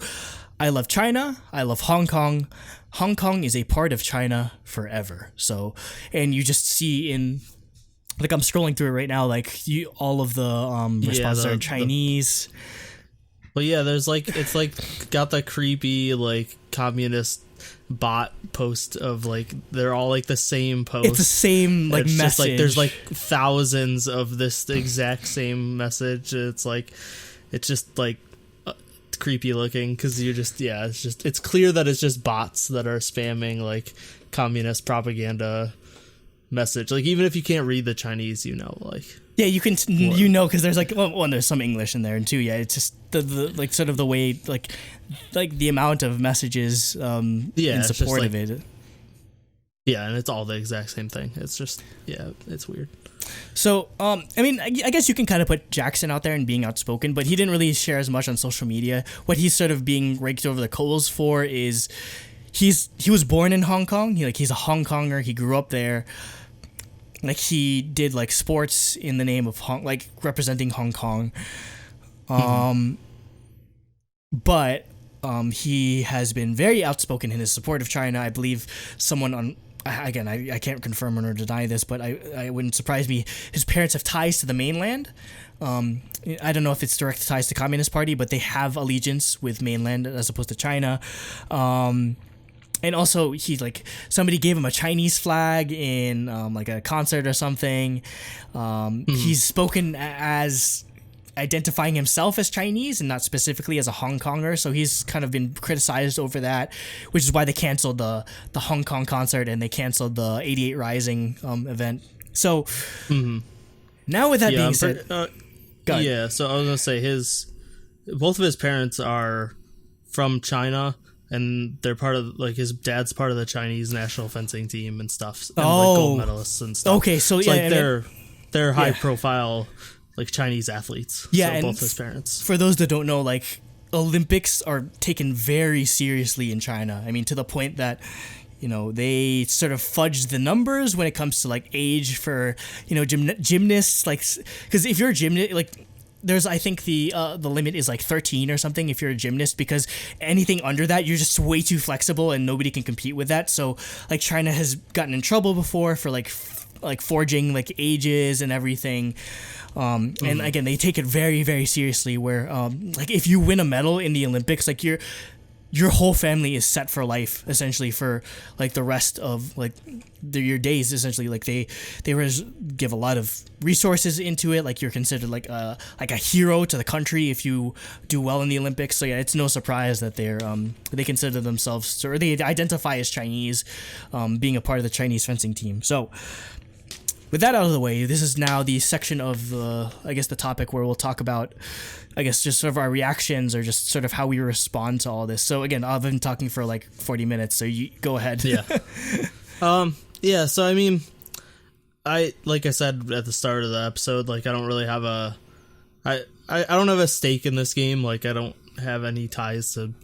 "I love China, I love Hong Kong, Hong Kong is a part of China forever." So, and you just see in, like, I'm scrolling through it right now, like all of the responses are in Chinese. Well, yeah, there's like, it's like got the creepy like communist bot post of like, they're all like the same post. It's the same like message. Just like there's like thousands of this exact same message. It's just like creepy looking because it's clear that it's just bots that are spamming like communist propaganda message. Like, even if you can't read the Chinese, like. Yeah, you can, because there's like, one, there's some English in there, and two, yeah, it's just the like sort of the way, like the amount of messages in support of it. Yeah, and it's all the exact same thing. It's just, it's weird. So, I mean, I guess you can kind of put Jackson out there and being outspoken, but he didn't really share as much on social media. What he's sort of being raked over the coals for is he was born in Hong Kong. He's a Hong Konger. He grew up there. Like, he did like sports in the name of representing Hong Kong. But he has been very outspoken in his support of China. I believe someone on, again, I can't confirm or deny this, but I wouldn't surprise me, his parents have ties to the mainland. I don't know if it's direct ties to Communist Party, but they have allegiance with mainland as opposed to China. And also, somebody gave him a Chinese flag in like a concert or something. He's spoken as identifying himself as Chinese and not specifically as a Hong Konger. So he's kind of been criticized over that, which is why they canceled the Hong Kong concert and they canceled the 88 Rising event. So now with that being said, yeah. So I was gonna say both of his parents are from China. And they're part of, like, his dad's part of the Chinese national fencing team and stuff. And, like, gold medalists and stuff. Okay, so yeah. Like, they're high-profile, like, Chinese athletes. Yeah, so and both his parents. For those that don't know, like, Olympics are taken very seriously in China. I mean, to the point that, you know, they sort of fudge the numbers when it comes to, like, age for, you know, gymnasts. Like, because if you're a gymnast, like... There's, I think the limit is like 13 or something if you're a gymnast, because anything under that, you're just way too flexible and nobody can compete with that. So, like, China has gotten in trouble before for like forging like ages and everything. And again, they take it very, very seriously. Where like if you win a medal in the Olympics, like your whole family is set for life, essentially, for like the rest of like your days. Essentially, like they give a lot of resources into it. Like you're considered like a hero to the country if you do well in the Olympics. So yeah, it's no surprise that they consider themselves, or they identify as Chinese, being a part of the Chinese fencing team. So with that out of the way, this is now the section of the topic where we'll talk about, I guess, just sort of our reactions or just sort of how we respond to all this. So again, I've been talking for like 40 minutes, so you go ahead. Yeah. Yeah, so I mean, like I said at the start of the episode, like I don't really have I don't have a stake in this game. Like I don't have any ties to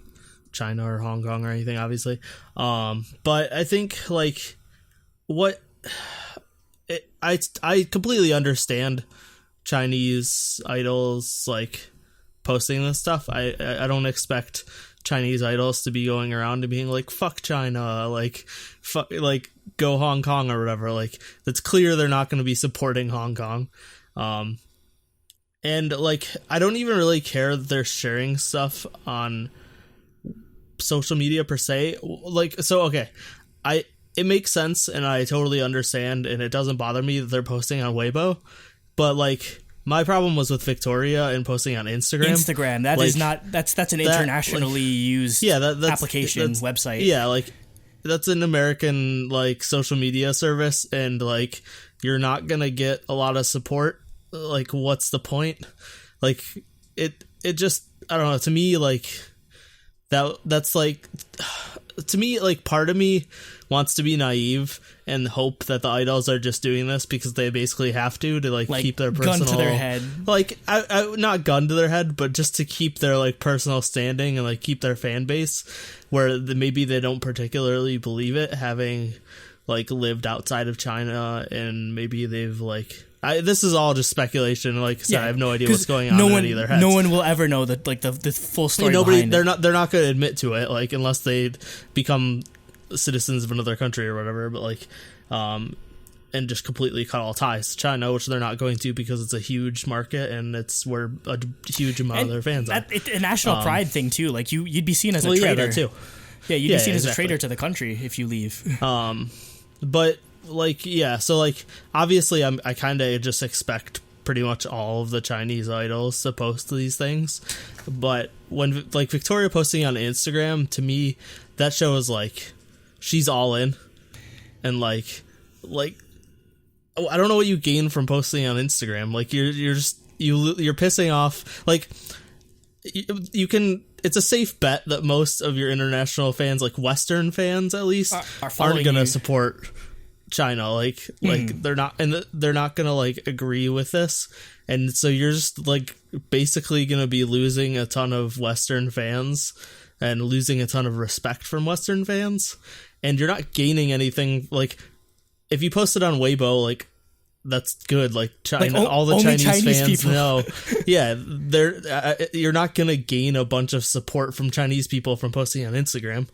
China or Hong Kong or anything, obviously. But I think like I completely understand Chinese idols like posting this stuff. I don't expect Chinese idols to be going around and being like fuck China, like go Hong Kong or whatever. Like it's clear they're not going to be supporting Hong Kong. And like I don't even really care that they're sharing stuff on social media per se. Like so okay, it makes sense and I totally understand and it doesn't bother me that they're posting on Weibo, but like my problem was with Victoria and posting on Instagram. That like, is not that's an internationally used application website. Yeah, like that's an American like social media service and like you're not gonna get a lot of support. Like what's the point? Like it just I don't know, to me like that's like to me like part of me wants to be naive and hope that the idols are just doing this because they basically have to like keep their personal gun to their head. Like I not gun to their head, but just to keep their like personal standing and like keep their fan base where maybe they don't particularly believe it, having like lived outside of China and maybe they've like this is all just speculation. Like I said, I have no idea what's going on in any of their heads. No one will ever know the full story. Behind they're not going to admit to it, like unless they become citizens of another country or whatever. But like, and just completely cut all ties to China, which they're not going to because it's a huge market and it's where a huge amount of their fans are. It's a national pride thing too. Like you'd be seen as a traitor. Yeah, that too. Yeah, you'd be seen as a traitor to the country if you leave. But like so like obviously I kind of just expect pretty much all of the Chinese idols to post these things, but when like Victoria posting on Instagram, to me that shows like she's all in and like I don't know what you gain from posting on Instagram. Like you're pissing off like you can. It's a safe bet that most of your international fans, like Western fans at least, aren't going to support China. Like they're not gonna like agree with this, and so you're just like basically gonna be losing a ton of Western fans and losing a ton of respect from Western fans, and you're not gaining anything. Like if you post it on Weibo, like that's good. Like China, like all the Chinese fans people know. Yeah, you're not gonna gain a bunch of support from Chinese people from posting on Instagram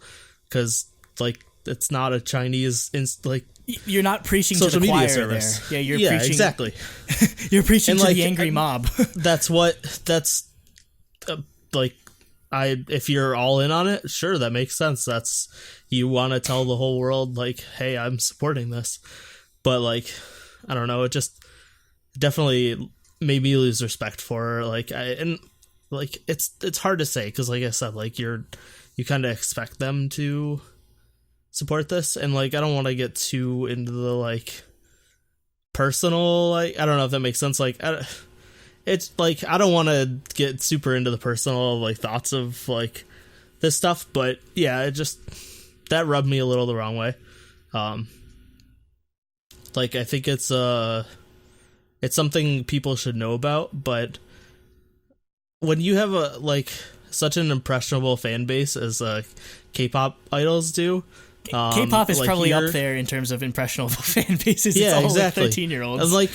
because like it's not a Chinese like. You're not preaching social to the media choir service. There. Yeah, you're preaching exactly. You're preaching to the angry mob. That's like if you're all in on it, sure, that makes sense. That's you want to tell the whole world like, hey, I'm supporting this. But like, I don't know, it just definitely made me lose respect for her. It's hard to say because, like I said, like you kind of expect them to support this, and like I don't want to get too into the like personal, like I don't know if that makes sense. Like it's like I don't want to get super into the personal like thoughts of like this stuff, but yeah, it just that rubbed me a little the wrong way. Like I think it's something people should know about, but when you have a like such an impressionable fan base as K-pop idols do, K-pop is like probably up there in terms of impressionable fan bases. Yeah, it's all exactly. Like 13-year-olds. And like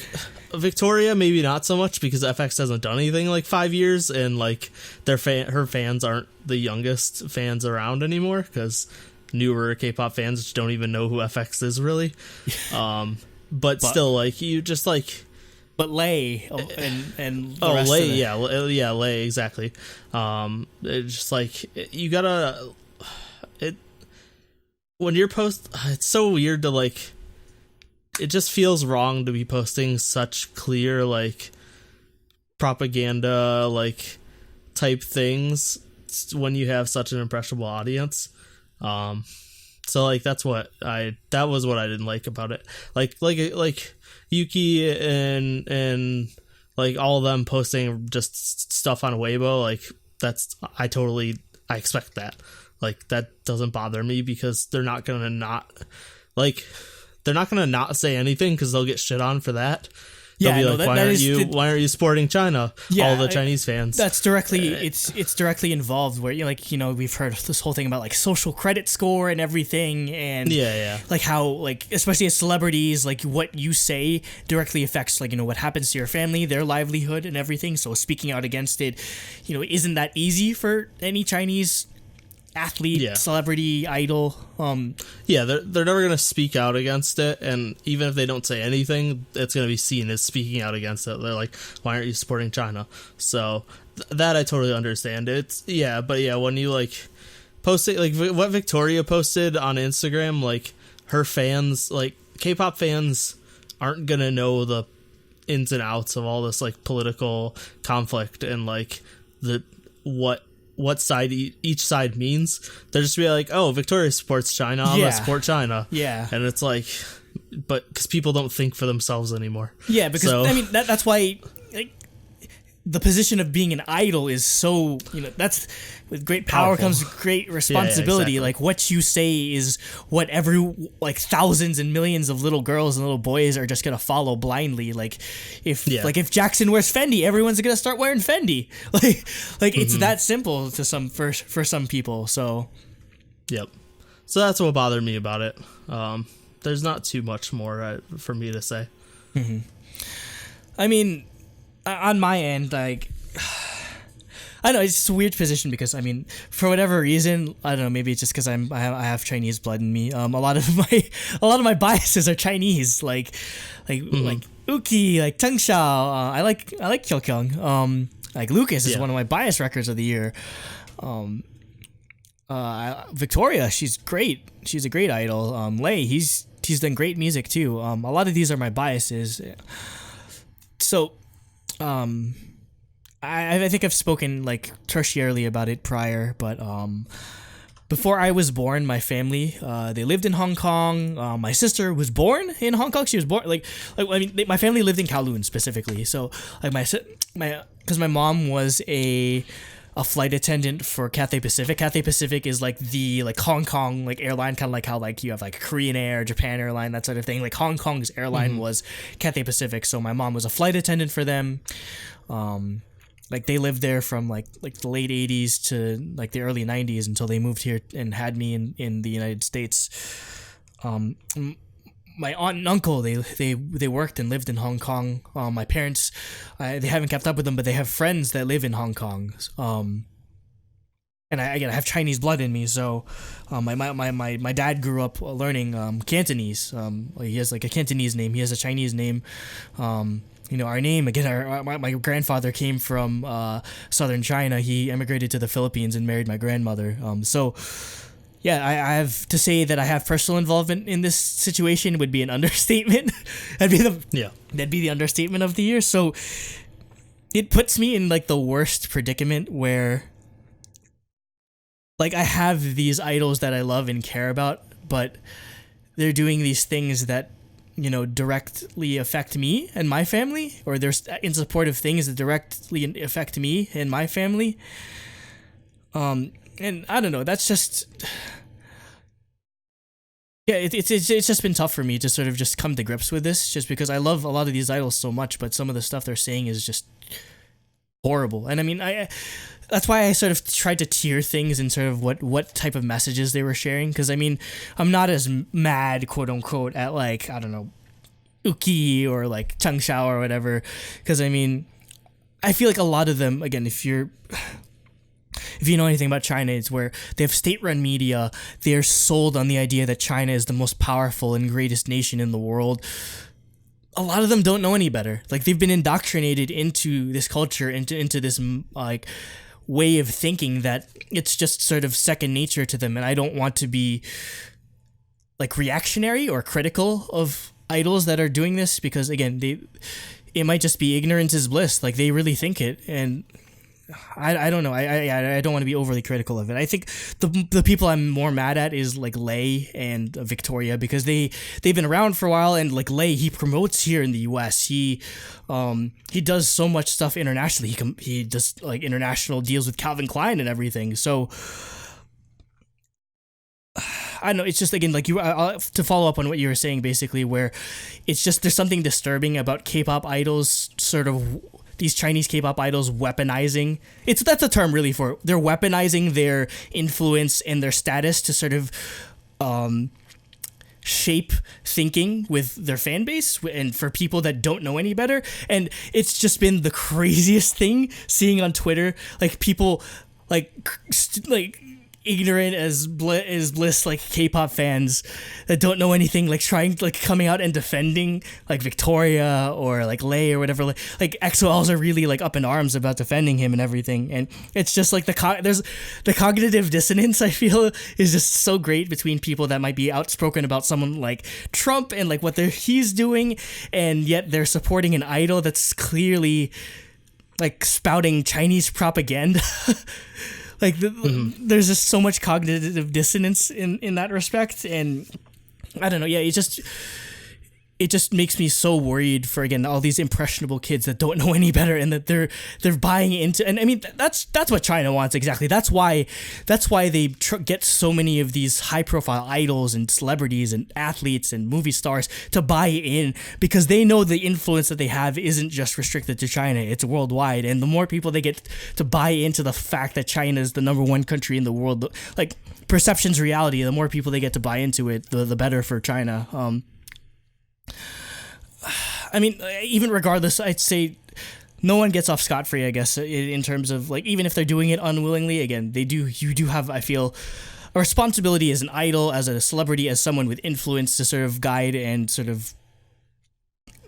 Victoria, maybe not so much because FX hasn't done anything in like 5 years, and like her fans aren't the youngest fans around anymore because newer K-pop fans just don't even know who FX is really. But still, like you just like. But Lay and the rest Lay, yeah, Lay, exactly. It's just like you gotta it when you're it's so weird to like. It just feels wrong to be posting such clear like propaganda like type things when you have such an impressionable audience. So like that was what I didn't like about it. Like Yuki and like all of them posting just stuff on Weibo, like I expect that. Like that doesn't bother me because they're not gonna not say anything because they'll get shit on for that. They'll be like, why aren't you supporting China? Yeah, all the Chinese fans. That's directly it's directly involved where we've heard this whole thing about like social credit score and everything, and like how like especially as celebrities, like what you say directly affects like what happens to your family, their livelihood and everything. So speaking out against it, isn't that easy for any Chinese athlete, celebrity, idol. They're never gonna speak out against it, and even if they don't say anything, it's gonna be seen as speaking out against it. They're like, why aren't you supporting China? So that I totally understand. When you like post it, like what Victoria posted on Instagram, like her fans, like K-pop fans aren't gonna know the ins and outs of all this like political conflict and like what side each side means. They're just be like, oh, Victoria supports China, I'm gonna support China. Yeah. And it's like, but because people don't think for themselves anymore. Yeah, because I mean that's why like the position of being an idol is so that's with great power comes great responsibility. Yeah, exactly. Like what you say is what like thousands and millions of little girls and little boys are just gonna follow blindly. Like if Jackson wears Fendi, everyone's gonna start wearing Fendi. Like it's that simple to for some people. So yep. So that's what bothered me about it. There's not too much more for me to say. Mm-hmm. I mean, on my end, like I know it's just a weird position because I mean, for whatever reason, I don't know, maybe it's just because I have Chinese blood in me. A lot of my biases are Chinese, like Uki, like Teng Xiao. I like Kyokyung. Like Lucas is one of my bias records of the year. Victoria, she's great. She's a great idol. Lay, he's done great music too. A lot of these are my biases. So, I think I've spoken like tertiarily about it prior, but before I was born, my family they lived in Hong Kong. My sister was born in Hong Kong. She was born my family lived in Kowloon specifically. So like because my mom was a flight attendant for Cathay Pacific. Cathay Pacific is like the like Hong Kong like airline, kind of like how like you have like Korean Air, Japan Airline, that sort of thing. Like Hong Kong's airline was Cathay Pacific. So my mom was a flight attendant for them. Like they lived there from like the late 80s to like the early 90s until they moved here and had me in the United States. My aunt and uncle, they worked and lived in Hong Kong. My parents, they haven't kept up with them, but they have friends that live in Hong Kong. And I have Chinese blood in me, so my dad grew up learning Cantonese. He has like a Cantonese name. He has a Chinese name. Our name again. My grandfather came from southern China. He emigrated to the Philippines and married my grandmother. Yeah, I have to say that I have personal involvement in this situation would be an understatement. That'd be the understatement of the year. So it puts me in like the worst predicament where like I have these idols that I love and care about, but they're doing these things that, you know, directly affect me and my family, or they're in support of things that directly affect me and my family. And I don't know, that's just, yeah, it's just been tough for me to sort of just come to grips with this, just because I love a lot of these idols so much, but some of the stuff they're saying is just horrible. And I mean, that's why I sort of tried to tier things in sort of what type of messages they were sharing. Because I mean, I'm not as mad, quote unquote, at like, I don't know, Uki or like Changsha or whatever. Because I mean, I feel like a lot of them, again, if you know anything about China, it's where they have state-run media. They're sold on the idea that China is the most powerful and greatest nation in the world. A lot of them don't know any better. Like, they've been indoctrinated into this culture, into this like way of thinking that it's just sort of second nature to them. And I don't want to be like reactionary or critical of idols that are doing this, because again, it might just be ignorance is bliss. Like, they really think it, and I don't know. I don't want to be overly critical of it. I think the people I'm more mad at is like Lei and Victoria, because they've been around for a while, and like Lei, he promotes here in the US. He does so much stuff internationally. He does like international deals with Calvin Klein and everything. So I don't know. It's just, again, like to follow up on what you were saying, basically, where it's just there's something disturbing about K-pop idols, sort of these Chinese K-pop idols weaponizing. That's a term really for it. They're weaponizing their influence and their status to sort of shape thinking with their fan base and for people that don't know any better. And it's just been the craziest thing seeing on Twitter, like people like ignorant as bliss, like K-pop fans that don't know anything, like trying, like coming out and defending like Victoria or like Lei or whatever. Like XOLs are really like up in arms about defending him and everything, and it's just like there's the cognitive dissonance, I feel, is just so great between people that might be outspoken about someone like Trump and like what he's doing, and yet they're supporting an idol that's clearly like spouting Chinese propaganda. Like, there's just so much cognitive dissonance in that respect, and I don't know. Yeah, it just makes me so worried for, again, all these impressionable kids that don't know any better, and that they're buying into. And I mean, that's what China wants exactly. That's why they get so many of these high profile idols and celebrities and athletes and movie stars to buy in, because they know the influence that they have isn't just restricted to China, it's worldwide. And the more people they get to buy into the fact that China is the number one country in the world, like perception's reality, the more people they get to buy into it, the better for China. I mean, even regardless, I'd say no one gets off scot-free, I guess, in terms of, like, even if they're doing it unwillingly, again, you do have, I feel, a responsibility as an idol, as a celebrity, as someone with influence to sort of guide and sort of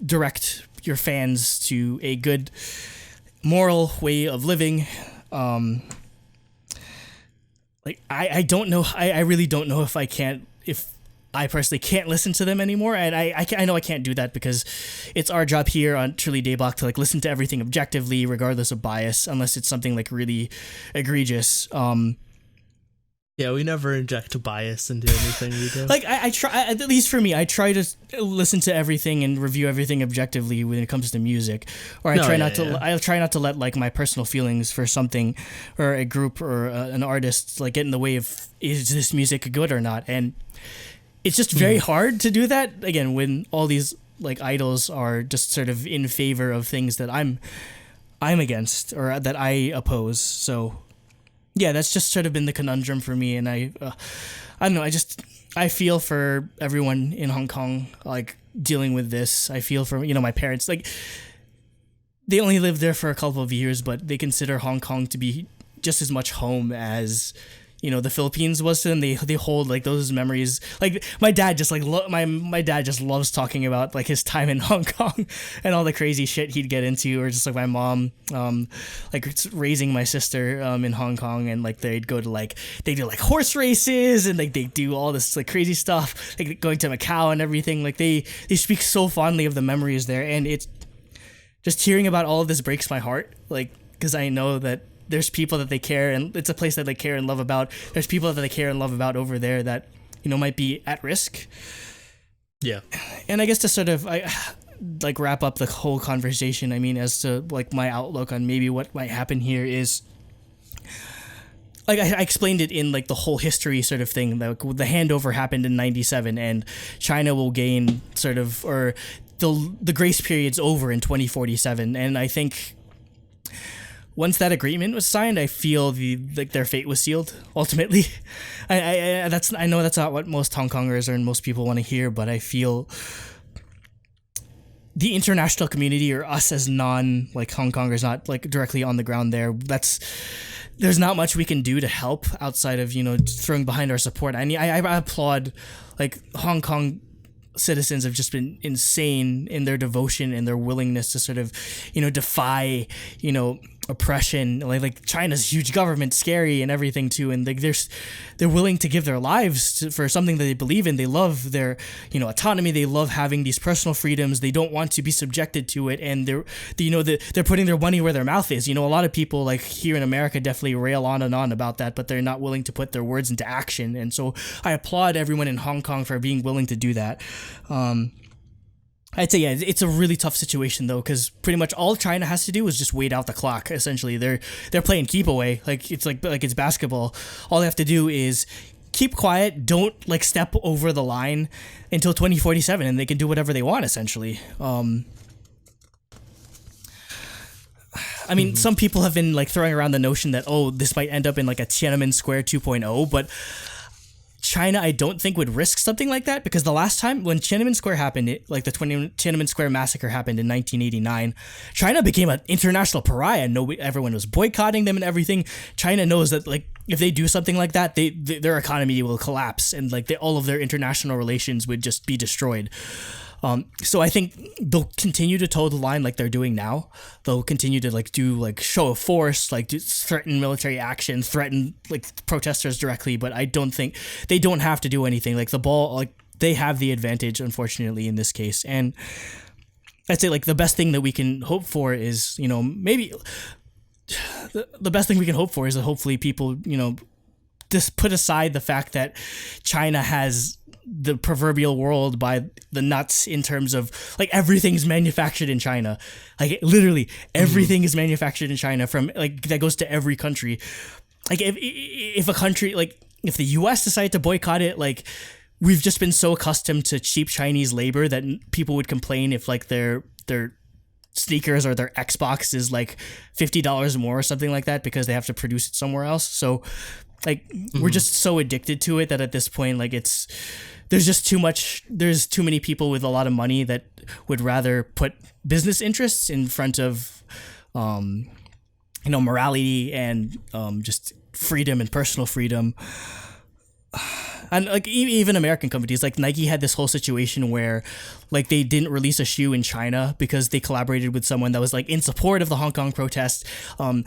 direct your fans to a good moral way of living. Like, I don't know, I really don't know if I personally can't listen to them anymore, and I know I can't do that, because it's our job here on Truly Daebak to like listen to everything objectively, regardless of bias, unless it's something like really egregious. Yeah, we never inject bias into anything we do. Like, I try, at least for me, I try to listen to everything and review everything objectively when it comes to music, or I try not to let like my personal feelings for something or a group or an artist like get in the way of, is this music good or not. And it's just very hard to do that, again, when all these like idols are just sort of in favor of things that I'm against or that I oppose. So yeah, that's just sort of been the conundrum for me, and I don't know, I feel for everyone in Hong Kong like dealing with this. I feel for, you know, my parents, like they only lived there for a couple of years, but they consider Hong Kong to be just as much home as, you know, the Philippines was to them. They hold like those memories. Like my dad just like my dad just loves talking about like his time in Hong Kong and all the crazy shit he'd get into, or just like my mom like raising my sister in Hong Kong, and like they'd go to like, they do like horse races, and like they do all this like crazy stuff, like going to Macau and everything. Like they speak so fondly of the memories there, and just hearing about all of this breaks my heart, like, because I know that there's people that they care, and it's a place that they care and love about. There's people that they care and love about over there that, might be at risk. Yeah. And I guess to sort of wrap up the whole conversation, I mean, as to like my outlook on maybe what might happen here is, like I explained it in like the whole history sort of thing. The handover happened in 97, and China will gain sort of, or the grace period's over in 2047, and I think once that agreement was signed, I feel their fate was sealed ultimately. I know that's not what most Hong Kongers or most people want to hear, but I feel the international community, or us as non like Hong Kongers, not like directly on the ground there, there's not much we can do to help outside of throwing behind our support. I mean, I applaud, like, Hong Kong citizens have just been insane in their devotion and their willingness to sort of defy oppression. Like China's huge government, scary and everything too, and like they're willing to give their lives for something that they believe in. They love their autonomy. They love having these personal freedoms. They don't want to be subjected to it, and they're putting their money where their mouth is. A lot of people like here in America definitely rail on and on about that, but they're not willing to put their words into action. And so I applaud everyone in Hong Kong for being willing to do that. I'd say, yeah, it's a really tough situation though, because pretty much all China has to do is just wait out the clock. Essentially, they're playing keep away, like it's basketball. All they have to do is keep quiet, don't like step over the line until 2047, and they can do whatever they want. Essentially, I mean, some people have been like throwing around the notion that this might end up in like a Tiananmen Square 2.0, but China, I don't think, would risk something like that, because the last time when Tiananmen Square happened, the Tiananmen Square massacre happened in 1989, China became an international pariah. Everyone was boycotting them and everything. China knows that like if they do something like that, their economy will collapse, and like all of their international relations would just be destroyed. So I think they'll continue to toe the line like they're doing now. They'll continue to like do like show of force, like threaten military action, threaten like protesters directly. But I don't think they don't have to do anything. Like the ball, like they have the advantage, unfortunately, in this case. And I'd say like the best thing that we can hope for is, maybe the best thing we can hope for is that hopefully people, just put aside the fact that China has the proverbial world by the nuts in terms of like everything's manufactured in China. Like literally everything is manufactured in China, from like that goes to every country. Like if a country, like if the US decided to boycott it, like we've just been so accustomed to cheap Chinese labor that people would complain if like their sneakers or their Xbox is like $50 more or something like that because they have to produce it somewhere else. So like we're just so addicted to it that at this point, like there's too many people with a lot of money that would rather put business interests in front of morality and just freedom and personal freedom. And like even American companies like Nike had this whole situation where like they didn't release a shoe in China because they collaborated with someone that was like in support of the Hong Kong protest. In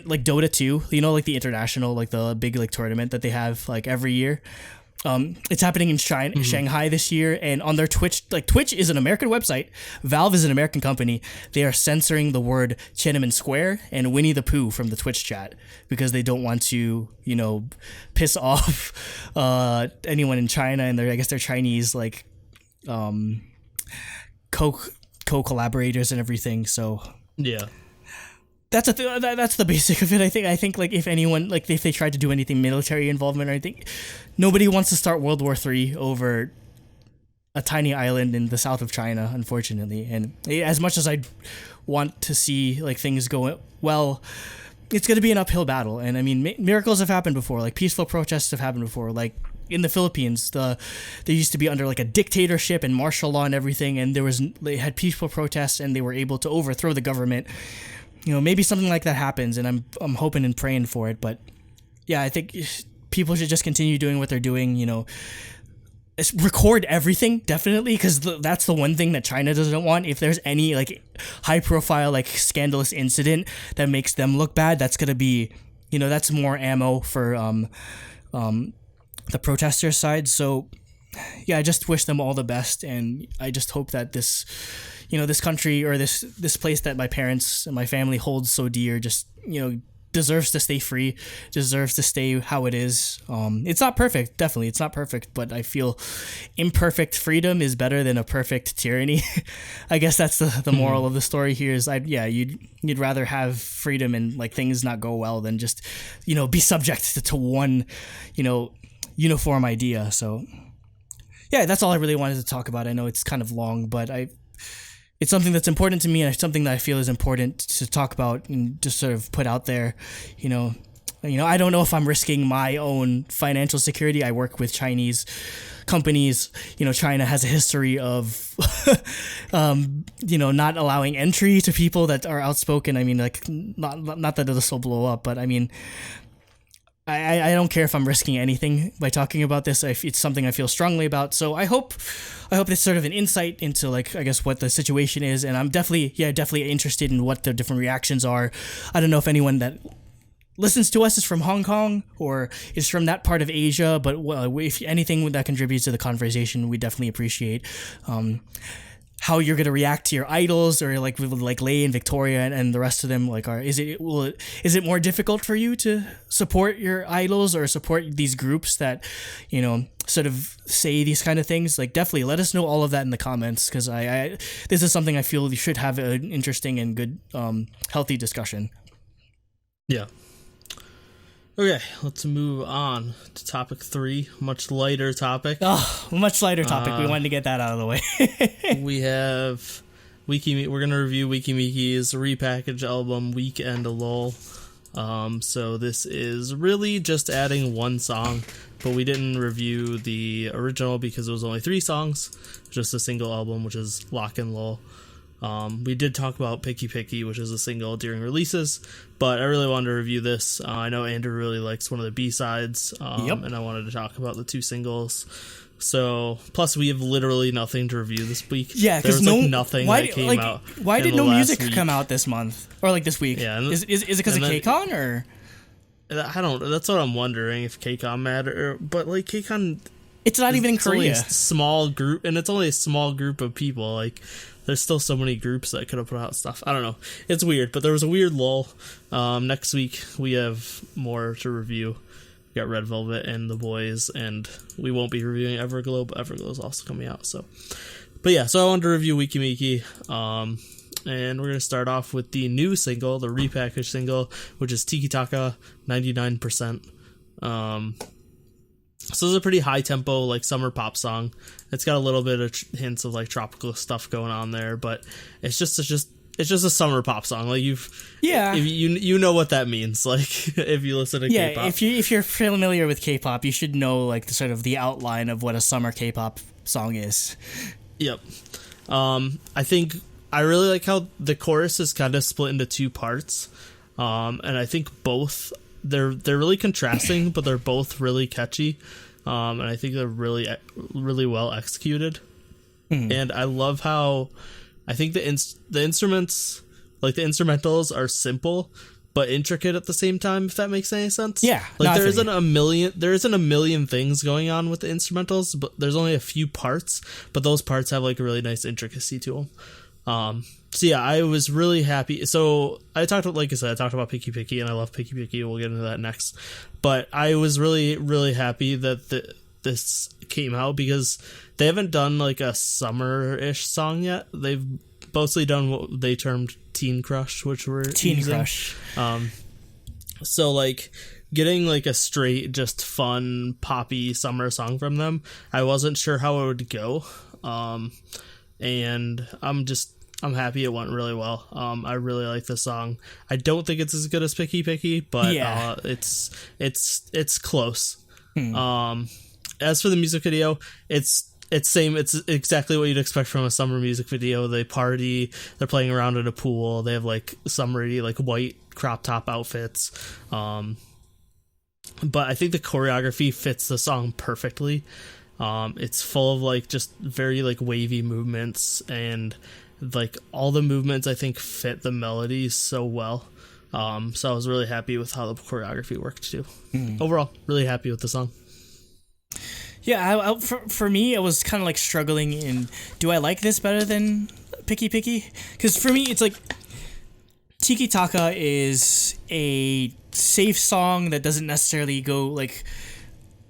like Dota 2, like the international, like the big like tournament that they have like every year. It's happening in Shanghai this year, and on their Twitch, like Twitch is an American website, Valve is an American company. They are censoring the word Tiananmen Square and Winnie the Pooh from the Twitch chat because they don't want to, piss off anyone in China and I guess they're Chinese like co-collaborators and everything. So yeah. That's the basic of it. I think like if anyone, like if they tried to do anything military involvement or anything, nobody wants to start World War III over a tiny island in the south of China, unfortunately. And as much as I want to see like things go well, it's going to be an uphill battle. And I mean, miracles have happened before. Like peaceful protests have happened before. Like in the Philippines, they used to be under like a dictatorship and martial law and everything, and they had peaceful protests and they were able to overthrow the government. Maybe something like that happens, and I'm hoping and praying for it. But yeah, I think people should just continue doing what they're doing. Record everything, definitely, because that's the one thing that China doesn't want. If there's any like high profile like scandalous incident that makes them look bad, that's gonna be that's more ammo for the protesters' side. So I just wish them all the best, and I just hope that this, this country or this place that my parents and my family hold so dear, just deserves to stay free, deserves to stay how it is. It's not perfect, definitely, it's not perfect, but I feel imperfect freedom is better than a perfect tyranny. I guess that's the moral of the story here is you'd rather have freedom and like things not go well than just be subject to one uniform idea. So yeah, that's all I really wanted to talk about. I know it's kind of long, but it's something that's important to me, and it's something that I feel is important to talk about and just sort of put out there. I don't know if I'm risking my own financial security. I work with Chinese companies. China has a history of, not allowing entry to people that are outspoken. I mean, like, not that this will blow up, but I mean, I don't care if I'm risking anything by talking about this. It's something I feel strongly about. So I hope it's sort of an insight into, like, I guess what the situation is. And I'm definitely interested in what the different reactions are. I don't know if anyone that listens to us is from Hong Kong or is from that part of Asia, but if anything that contributes to the conversation, we definitely appreciate. How you're gonna react to your idols, or like Lei and Victoria and the rest of them. Like, is it more difficult for you to support your idols or support these groups that, sort of say these kind of things? Like, definitely let us know all of that in the comments, because I this is something I feel we should have an interesting and good, healthy discussion. Yeah. Okay, let's move on to topic 3, much lighter topic. Oh, much lighter topic. We wanted to get that out of the way. We have Weki. We're gonna review Weki Meki's repackaged album Weekend Lull. So this is really just adding one song, but we didn't review the original because it was only 3 songs, just a single album, which is Lock and Lull. We did talk about Tiki-Taka, which is a single during releases, but I really wanted to review this. I know Andrew really likes one of the B-sides, and I wanted to talk about the 2 singles. So, plus we have literally nothing to review this week. Yeah, because nothing that came out. Why did no music come out this month or like this week? Yeah, is it because of KCON or? I don't. That's what I'm wondering, if KCON matter, but like KCON, it's not even in Korea. It's only a small group, and it's only a small group of people. Like, there's still so many groups that could have put out stuff. I don't know. It's weird, but there was a weird lull. Next week we have more to review. We got Red Velvet and The Boys, and we won't be reviewing Everglow, but Everglow is also coming out. So I wanted to review Weki Meki. And we're going to start off with the new single, the repackaged single, which is Tiki-Taka, 99%. So it's a pretty high tempo, like, summer pop song. It's got a little bit of hints of like tropical stuff going on there, but it's just a summer pop song. Like, you know what that means. Like, if you listen to K-pop. if you're familiar with K-pop, you should know like the sort of the outline of what a summer K-pop song is. Yep. I think I really like how the chorus is kind of split into 2 parts. And I think both they're really contrasting, but they're both really catchy. And I think they're really, really well executed. And I love how I think the instruments, like the instrumentals, are simple but intricate at the same time, if that makes any sense. Yeah. Like, there isn't a million things going on with the instrumentals, but there's only a few parts, but those parts have like a really nice intricacy to them. So yeah, I was really happy. So I talked about Tiki-Taka, and I love Tiki-Taka. We'll get into that next. But I was really, really happy that this came out, because they haven't done like a summer-ish song yet. They've mostly done what they termed Teen Crush, which were Crush. So like getting like a straight, just fun, poppy summer song from them, I wasn't sure how it would go. And I'm happy it went really well. I really like the song. I don't think it's as good as Tiki-Taka, but yeah. It's close. As for the music video, it's exactly what you'd expect from a summer music video. They party, they're playing around at a pool, they have like summery, like white crop top outfits. But I think the choreography fits the song perfectly. It's full of like just very like wavy movements, and like all the movements I think fit the melody so well. So I was really happy with how the choreography worked too. Overall, really happy with the song. Yeah, for me, I was kind of like struggling in, do I like this better than Picky Picky? Because for me, it's like Tiki-Taka is a safe song that doesn't necessarily go like,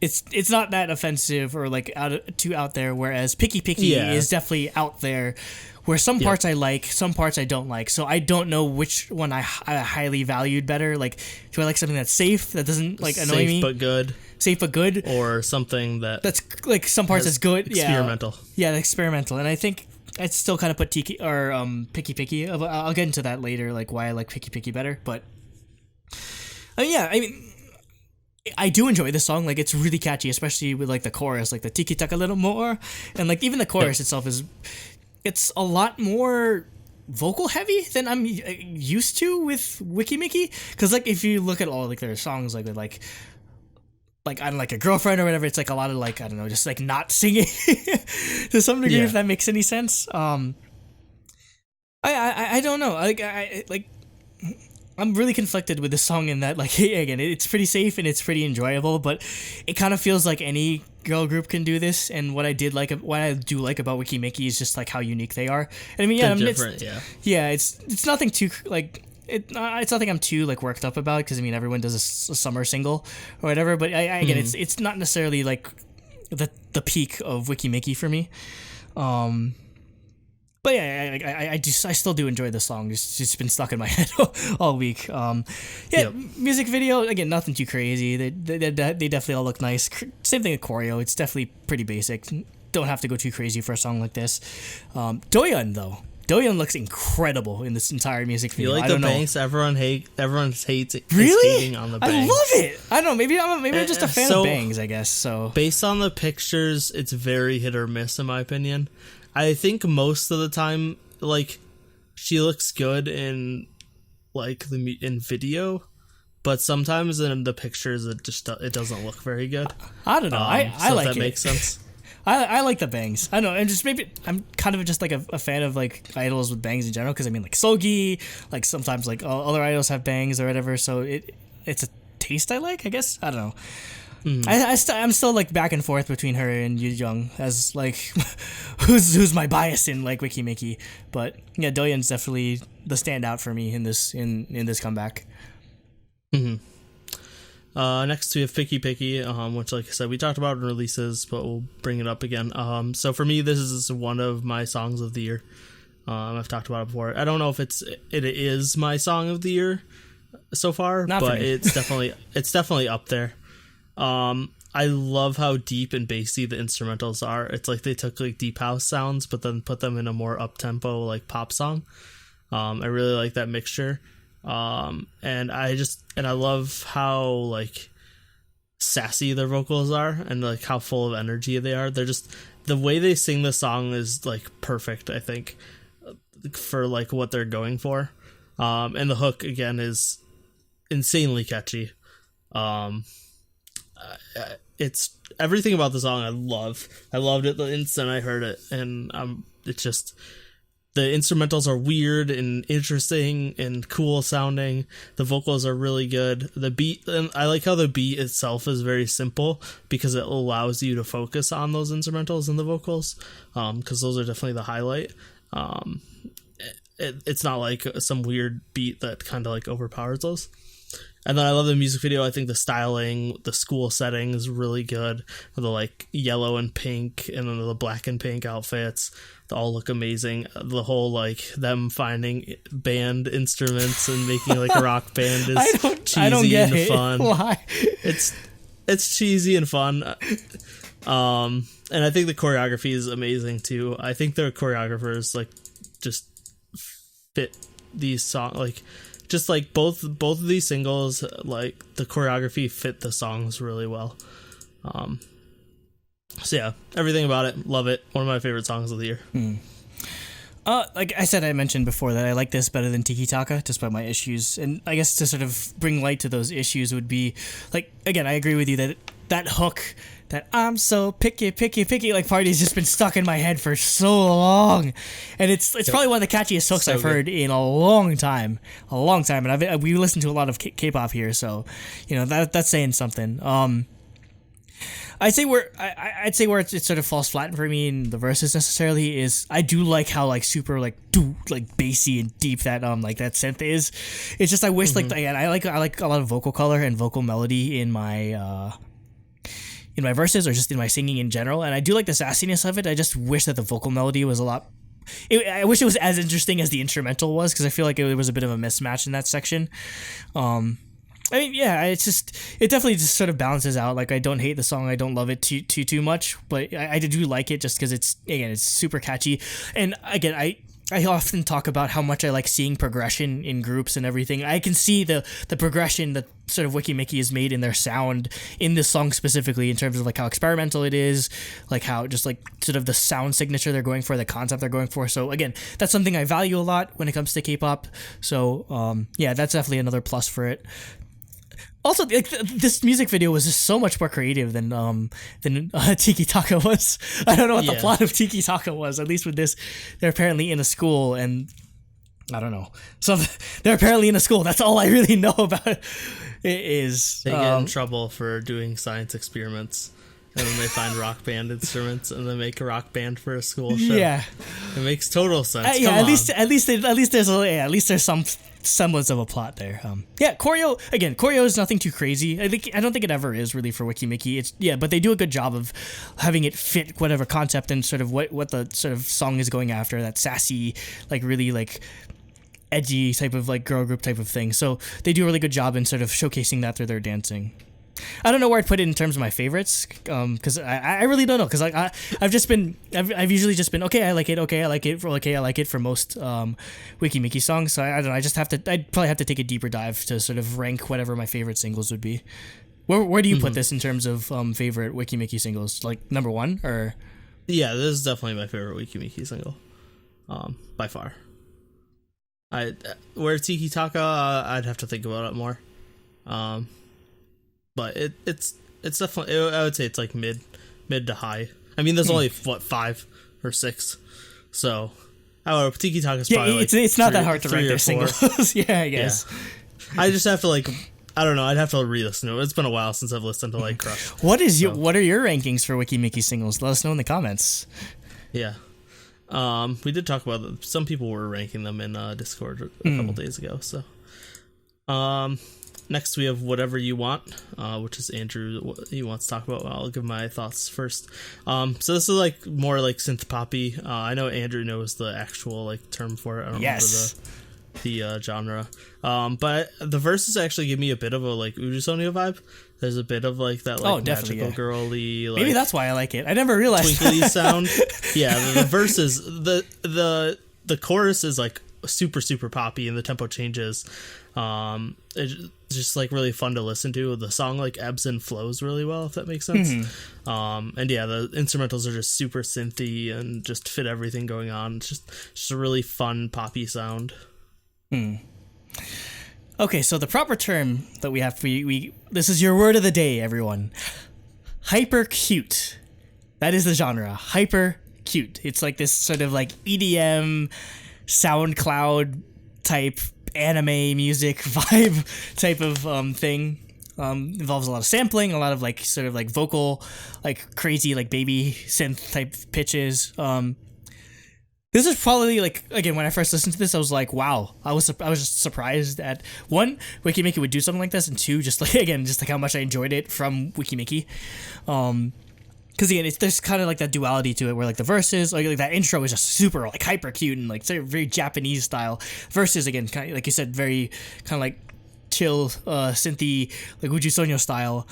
it's not that offensive or like too out there, whereas Picky Picky is definitely out there, where some parts I like, some parts I don't like. So I don't know which one I highly valued better. Like, do I like something that's safe, that doesn't like annoy me? Safe but good, or something that's like some parts that's good, experimental. Experimental. And I think I'd still kind of put Picky Picky. I'll get into that later, like why I like Picky Picky better. But I mean, I do enjoy this song. Like, it's really catchy, especially with like the chorus, like the Tiki-Taka a little more, and like even the chorus itself it's a lot more vocal heavy than I'm used to with Weki Meki. Because like if you look at all like their songs, like I don't like a girlfriend or whatever, it's like a lot of like, I don't know, just like not singing to some degree, if that makes any sense. I don't know. I'm really conflicted with this song in that, like, again, it's pretty safe and it's pretty enjoyable, but it kind of feels like any girl group can do this. And what I do like about Weki Meki is just like how unique they are. And I mean, it's nothing too like. It's nothing I'm too like worked up about, because I mean everyone does a summer single or whatever, but again it's not necessarily like the peak of Weki Meki for me. But yeah, I still do enjoy the song. It's just been stuck in my head all week. Music video, again, nothing too crazy. They definitely all look nice. Same thing with choreo. It's definitely pretty basic. Don't have to go too crazy for a song like this. Doyeon though. Doyeon looks incredible in this entire music video. You like the bangs? Everyone hates really? hating on the bangs. I love it. I don't know. Maybe I'm just a fan of bangs, I guess. So based on the pictures, it's very hit or miss in my opinion. I think most of the time, like, she looks good in like in video, but sometimes in the pictures it doesn't look very good. I don't know. I like that makes sense. I like the bangs. I don't know. And just maybe I'm kind of just like a fan of like idols with bangs in general. Because I mean, like Sogi, like sometimes like other idols have bangs or whatever. So it's a taste I like, I guess. I don't know. I'm still like back and forth between her and Yu Jung as like who's my bias in like Weki Meki. But yeah, Doyeon's definitely the standout for me in this comeback. Next we have Picky Picky, which, like I said, we talked about in releases, but we'll bring it up again. So for me, this is one of my songs of the year. I've talked about it before. I don't know if it is my song of the year so far, but it's definitely up there. I love how deep and bassy the instrumentals are. It's like they took like deep house sounds, but then put them in a more up tempo like pop song. I really like that mixture. And I love how like sassy their vocals are and like how full of energy they are. They're just, the way they sing the song is like perfect, I think, for like what they're going for. And the hook again is insanely catchy. It's everything about the song I love. I loved it the instant I heard it, and it's just, the instrumentals are weird and interesting and cool sounding. The vocals are really good. The beat, and I like how the beat itself is very simple because it allows you to focus on those instrumentals and the vocals, because those are definitely the highlight. It's not like some weird beat that kind of like overpowers those. And then I love the music video. I think the styling, the school setting is really good. The like yellow and pink and then the black and pink outfits, they all look amazing. The whole like them finding band instruments and making like a rock band is cheesy and fun. Why? It's cheesy and fun. And I think the choreography is amazing too. I think their choreographers like just fit these songs, like just like both of these singles, like the choreography fit the songs really well. So yeah, everything about it, love it. One of my favorite songs of the year. Like I said, I mentioned before that I like this better than Tiki-Taka, despite my issues. And I guess to sort of bring light to those issues would be, like, again, I agree with you that hook, that I'm so picky, like party's just been stuck in my head for so long. And it's probably one of the catchiest hooks I've heard in a long time. And we listen to a lot of K-pop here, so, you know, that's saying something. I'd say where it sort of falls flat for me in the verses necessarily is I do like how like super like bassy and deep that like that synth is. It's just I wish like again I like a lot of vocal color and vocal melody in my verses or just in my singing in general, and I do like the sassiness of it. I just wish that the vocal melody was a lot. I wish it was as interesting as the instrumental was, because I feel like it was a bit of a mismatch in that section. I mean, yeah, it definitely just sort of balances out. Like, I don't hate the song, I don't love it too much, but I do like it just because it's super catchy. And again, I often talk about how much I like seeing progression in groups and everything. I can see the progression that sort of Weki Meki has made in their sound in this song specifically, in terms of like how experimental it is, like how just like sort of the sound signature they're going for, the concept they're going for. So again, that's something I value a lot when it comes to K-pop. So yeah, that's definitely another plus for it. Also, like, this music video was just so much more creative than Tiki-Taka was. I don't know what the plot of Tiki-Taka was. At least with this, they're apparently in a school, and I don't know. So they're apparently in a school. That's all I really know about it. Is they get in trouble for doing science experiments, and then they find rock band instruments, and then make a rock band for a school show. Yeah, it makes total sense. Yeah, at least there's some semblance of a plot there. Yeah, choreo is nothing too crazy. I don't think it ever is really for Weki Meki. But they do a good job of having it fit whatever concept and sort of what the sort of song is going after, that sassy, like really like edgy type of like girl group type of thing. So they do a really good job in sort of showcasing that through their dancing. I don't know where I'd put it in terms of my favorites, because I really don't know, because like I've usually just been okay, I like it for most Weki Meki songs. So I don't know, I'd probably have to take a deeper dive to sort of rank whatever my favorite singles would be. Where do you put this in terms of favorite Weki Meki singles? Like number one, or? Yeah, this is definitely my favorite Weki Meki single, by far. Where Tiki-Taka, I'd have to think about it more. But it's definitely, I would say it's like mid to high. I mean, there's only 5 or 6, so I don't know. Tiki-Taka's probably it's not that hard to rank their singles. Yeah, I guess. Yeah. I just have to I don't know. I'd have to re-listen to it. It's been a while since I've listened to like Crush. What are your rankings for Weki Meki singles? Let us know in the comments. Yeah. We did talk about that. Some people were ranking them in Discord a couple days ago. So, next we have Whatever You Want, which is Andrew. He wants to talk about. I'll give my thoughts first. So this is like more like synth poppy. I know Andrew knows the actual like term for it. I don't remember the genre. But the verses actually give me a bit of a like Ujusonyo vibe. There's a bit of like that like magical girly. Like, maybe that's why I like it. I never realized twinkly sound. Yeah, the verses, the chorus is like super poppy, and the tempo changes. It's just like really fun to listen to. The song like ebbs and flows really well, if that makes sense. And yeah, the instrumentals are just super synthy and just fit everything going on. It's just a really fun poppy sound. Okay, so the proper term that we have for you, this is your word of the day, everyone. Hyper cute. That is the genre. Hyper cute. It's like this sort of like EDM, SoundCloud type anime music vibe type of thing. Involves a lot of sampling, a lot of like sort of like vocal, like crazy like baby synth type pitches. This is probably like, again, when I first listened to this, I was like, wow. I was just surprised at, one, Weki Meki would do something like this, and two, just like how much I enjoyed it from Weki Meki. Because again, there's kind of like that duality to it, where like the verses, like that intro is just super like hyper cute and like very Japanese style. Verses, again, kind of, like you said, very kind of like chill, synthy, like Ujusonyo style.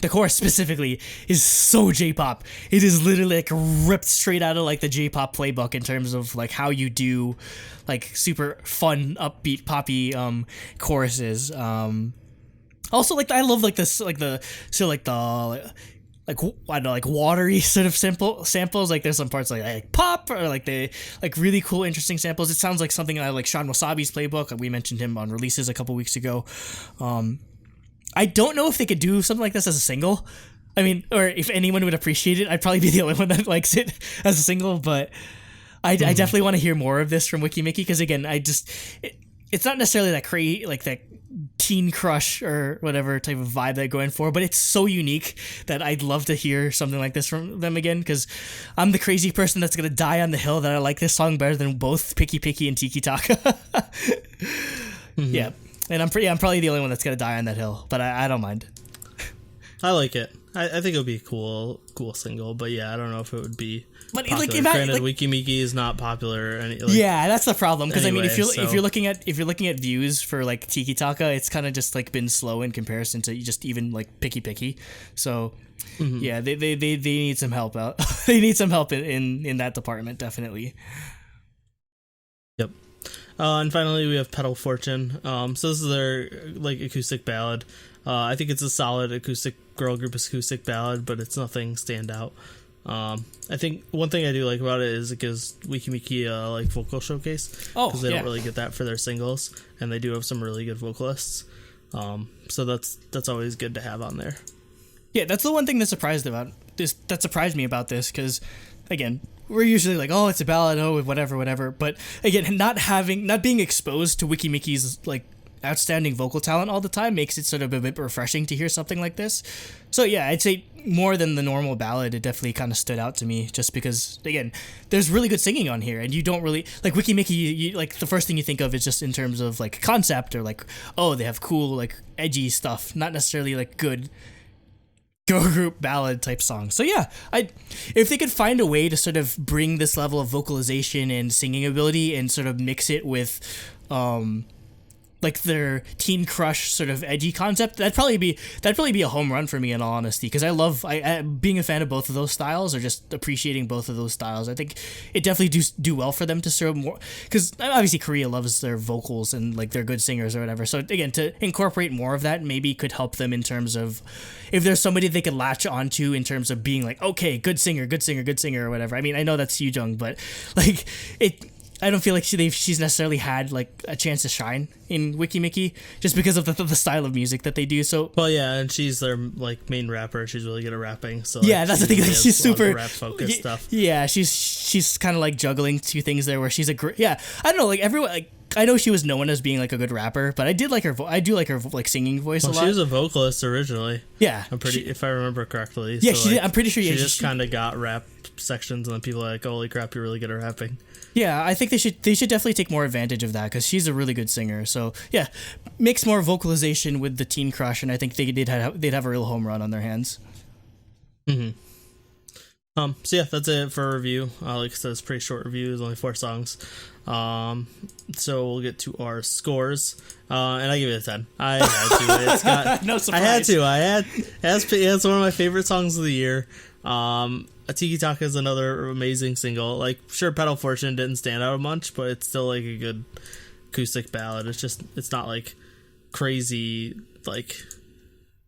The chorus specifically is so J-pop. It is literally like ripped straight out of like the J-pop playbook in terms of like how you do like super fun, upbeat, poppy choruses. Also, like I love like this, like the like I don't know, like watery sort of samples. Like there's some parts like pop, or like they like really cool, interesting samples. It sounds like something like Sean Wasabi's playbook. We mentioned him on Releases a couple weeks ago. I don't know if they could do something like this as a single. I mean, or if anyone would appreciate it, I'd probably be the only one that likes it as a single. But I definitely want to hear more of this from Weki Meki, because again, it it's not necessarily that crazy, like that teen crush or whatever type of vibe they're going for, but it's so unique that I'd love to hear something like this from them again, because I'm the crazy person that's gonna die on the hill that I like this song better than both Weki Meki and Tiki-Taka. Yeah, and I'm probably the only one that's gonna die on that hill, but I don't mind. I like it. I think it would be a cool single, but yeah, I don't know if it would be but popular. Granted, Weki Meki is not popular. Yeah, that's the problem, because anyway, I mean, if you're looking at views for like Tiki-Taka, it's kind of just like been slow in comparison to just even like Weki Meki. So yeah, they need some help out. They need some help in that department, definitely. Yep. And finally, we have Petal Fortune. So this is their like acoustic ballad. I think it's a solid girl group acoustic ballad, but it's nothing standout. I think one thing I do like about it is it gives Weki Meki a like vocal showcase, because they don't really get that for their singles, and they do have some really good vocalists. So that's always good to have on there. Yeah, that's the one thing that surprised me about this, because again, we're usually like, oh, it's a ballad, oh, whatever, but again, not being exposed to Weki Meki's like outstanding vocal talent all the time makes it sort of a bit refreshing to hear something like this. So yeah, I'd say more than the normal ballad, it definitely kind of stood out to me, just because again, there's really good singing on here, and you don't really like Weki Meki. You like the first thing you think of is just in terms of like concept, or like, oh, they have cool like edgy stuff, not necessarily like good girl group ballad type songs. So yeah, if they could find a way to sort of bring this level of vocalization and singing ability and sort of mix it with like their teen crush sort of edgy concept, that'd probably be a home run for me, in all honesty, because I love being a fan of both of those styles, or just appreciating both of those styles. I think it definitely do well for them to serve more, because obviously Korea loves their vocals and like they're good singers or whatever. So again, to incorporate more of that maybe could help them in terms of if there's somebody they could latch onto in terms of being like, okay, good singer or whatever. I mean, I know that's Yoojung, but like I don't feel like she's necessarily had like a chance to shine in Weki Meki, just because of the style of music that they do. So well, yeah, and she's their like main rapper. She's really good at rapping. So yeah, that's the thing. Like, she's super rap focused stuff. Yeah, she's kind of like juggling two things there, where she's a great. Yeah, I don't know. Like everyone, like I know she was known as being like a good rapper, but I did like her. I do like her like singing voice a lot. She was a vocalist originally. Yeah, if I remember correctly. Yeah, so, I'm pretty sure. She just kind of got rap sections, and then people are like, "Holy crap, you're really good at rapping." Yeah, I think they should definitely take more advantage of that, because she's a really good singer. So yeah, mix more vocalization with the teen crush, and I think they'd have a real home run on their hands. So yeah, that's it for a review. Like I said, it's a pretty short review. There's only 4 songs. So we'll get to our scores. And I give it a 10. I had to. It's got no surprise. It's one of my favorite songs of the year. Tiki-Taka is another amazing single. Like, sure, Petal Fortune didn't stand out much, but it's still like a good acoustic ballad. It's not like crazy, like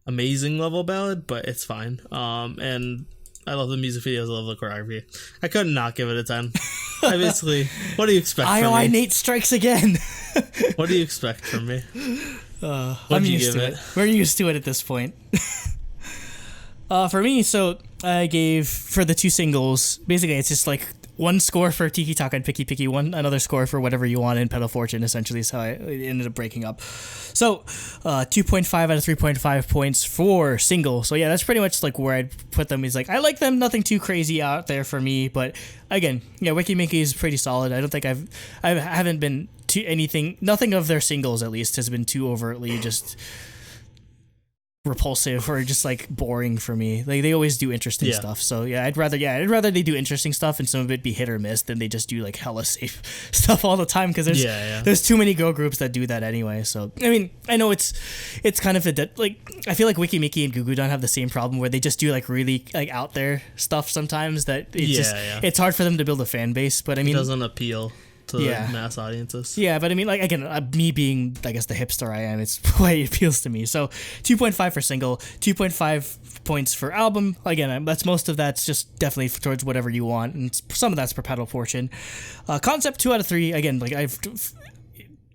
amazing level ballad, but it's fine. And I love the music videos. I love the choreography. I couldn't not give it a 10. I basically, what do you expect from me? Nate strikes again. What do you expect from me? I'm used to it. We're used to it at this point. For me, so I gave, for the 2 singles, basically it's just like one score for Tiki-Taka and Weki Meki, another score for whatever you want in Petal Fortune, essentially is how I ended up breaking up. So 2.5 out of 3.5 points for single. So yeah, that's pretty much like where I'd put them. Is like, I like them, nothing too crazy out there for me, but again, yeah, Weki Meki is pretty solid. I don't think I haven't been to anything, nothing of their singles at least has been too overtly just repulsive or just like boring for me. Like they always do interesting stuff. So yeah, I'd rather they do interesting stuff and some of it be hit or miss than they just do like hella safe stuff all the time, because there's too many girl groups that do that anyway. So I mean, I know it's kind of like I feel like Weki Meki and Gugudan have the same problem where they just do like really like out there stuff sometimes that it's hard for them to build a fan base. But I mean, it doesn't appeal to the mass audiences. Yeah, but I mean, like, again, me being, I guess, the hipster I am, it's the way it appeals to me. So 2.5 for single, 2.5 points for album. Again, that's most of that's just definitely towards whatever you want, and some of that's for Petal Fortune. Concept, 2 out of 3. Again, like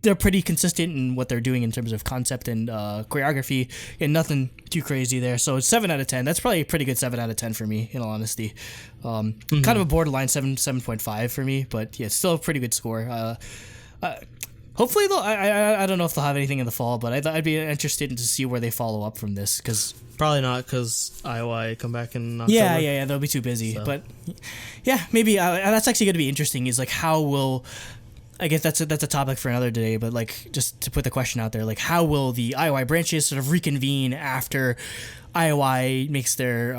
they're pretty consistent in what they're doing in terms of concept and choreography, and nothing too crazy there. So it's 7 out of 10. That's probably a pretty good 7 out of 10 for me, in all honesty. Kind of a borderline 7.5 for me, but yeah, it's still a pretty good score. Hopefully, though, I don't know if they'll have anything in the fall, but I'd be interested to see where they follow up from this, because... Probably not, because IOI come back in October. Yeah, they'll be too busy. So. But, yeah, maybe that's actually going to be interesting, is, like, how will... I guess that's a topic for another day, but, like, just to put the question out there, like, how will the IOI branches sort of reconvene after IOI makes their...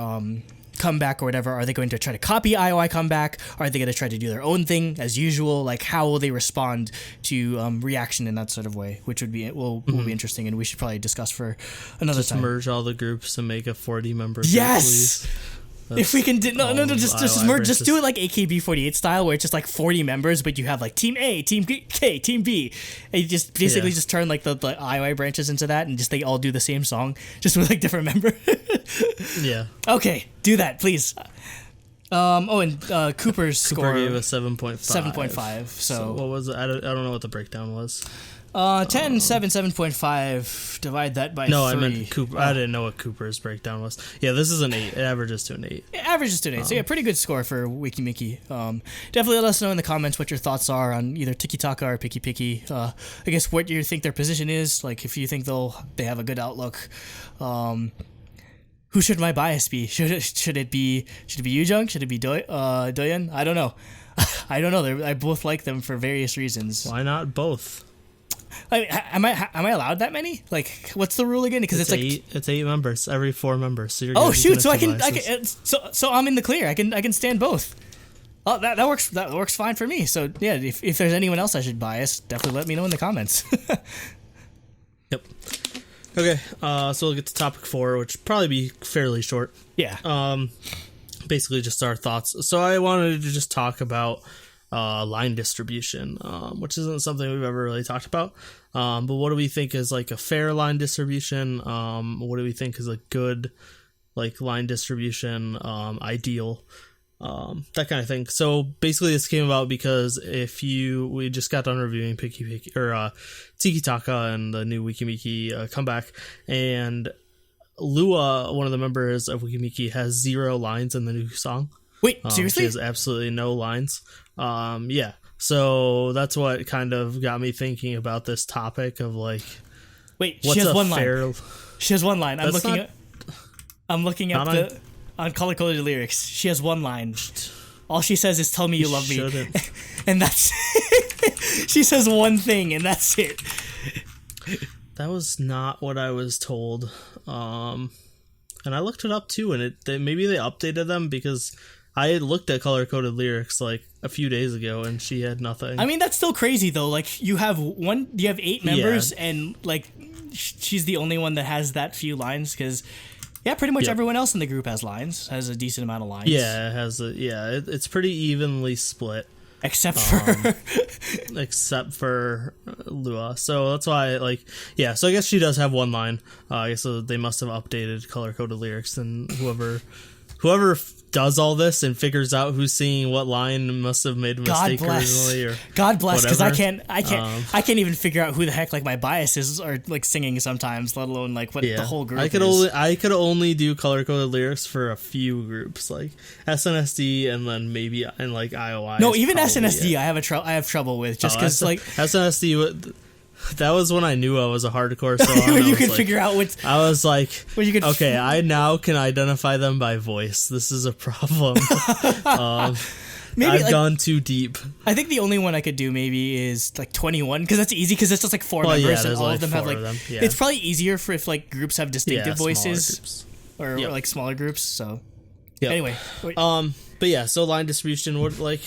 comeback or whatever? Are they going to try to copy IOI comeback? Are they going to try to do their own thing as usual? Like, how will they respond to reaction in that sort of way, which will be interesting, and we should probably discuss for another time. Merge all the groups and make a 40 member yes group, if we can do just merge, just do it like AKB48 style, where it's just like 40 members, but you have like team A, team K, team B, and you just basically just turn like the IOI branches into that, and just they all do the same song, just with like different members. Yeah. Okay, do that, please. And Cooper's score gave a 7.5. 7.5. So what was it? I don't know what the breakdown was. 10, 7, 7.5. Divide that by 3. No, I meant Cooper. I didn't know what Cooper's breakdown was. Yeah, this is an 8. It averages to an 8. It averages to an 8. So yeah, pretty good score for Weki Meki. Definitely let us know in the comments what your thoughts are on either Tiki-Taka or Piki. I guess what you think their position is. Like, if you think they have a good outlook. Who should my bias be? Should it be Yoojung? Should it be Doyeon? I don't know. I don't know. I both like them for various reasons. Why not both? Am I allowed that many? Like, what's the rule again? Because it's like 8. It's 8 members. Every 4 members. So you're shoot! So I can so I'm in the clear. I can stand both. Oh, that works. That works fine for me. So yeah, if there's anyone else I should bias, definitely let me know in the comments. Yep. Okay, so we'll get to topic 4, which will probably be fairly short. Yeah. Basically just our thoughts. So I wanted to just talk about line distribution, which isn't something we've ever really talked about. But what do we think is like a fair line distribution? What do we think is a good like line distribution, ideal? That kind of thing. So basically this came about because we just got done reviewing Tiki-Taka and the new Weki Meki comeback, and Lua, one of the members of Weki Meki, has 0 lines in the new song. Wait, seriously? She has absolutely no lines. Yeah. So that's what kind of got me thinking about this topic of like, wait, she has one line. She has one line. I'm looking up on color coded lyrics. She has one line. All she says is "Tell me you love me," and that's she says one thing, and that's it. That was not what I was told, and I looked it up too, and maybe they updated them, because I had looked at color coded lyrics like a few days ago, and she had nothing. I mean, that's still crazy though. Like you have 8 members, and like she's the only one that has that few lines, because. Yeah, pretty much everyone else in the group has a decent amount of lines. Yeah, it has it's pretty evenly split. Except for Lua. So that's why so I guess she does have one line. I guess they must have updated color coded lyrics, and whoever does all this and figures out who's singing what line must have made a mistake originally, or God bless, because I can't even figure out who the heck like my biases are like singing sometimes, let alone like what the whole group I could only do color coded lyrics for a few groups, like SNSD, and then maybe and like IOI. No, even PSD I have trouble with, just because like SNSD. That was when I knew I was a hardcore song. When you could figure out what... I was like, okay, I now can identify them by voice. This is a problem. Maybe I've gone too deep. I think the only one I could do maybe is like 21, because that's easy, because it's just like 4 members, and all of them have like... It's probably easier for if like groups have distinctive voices, or like smaller groups, so... Anyway. But yeah, so line distribution would like...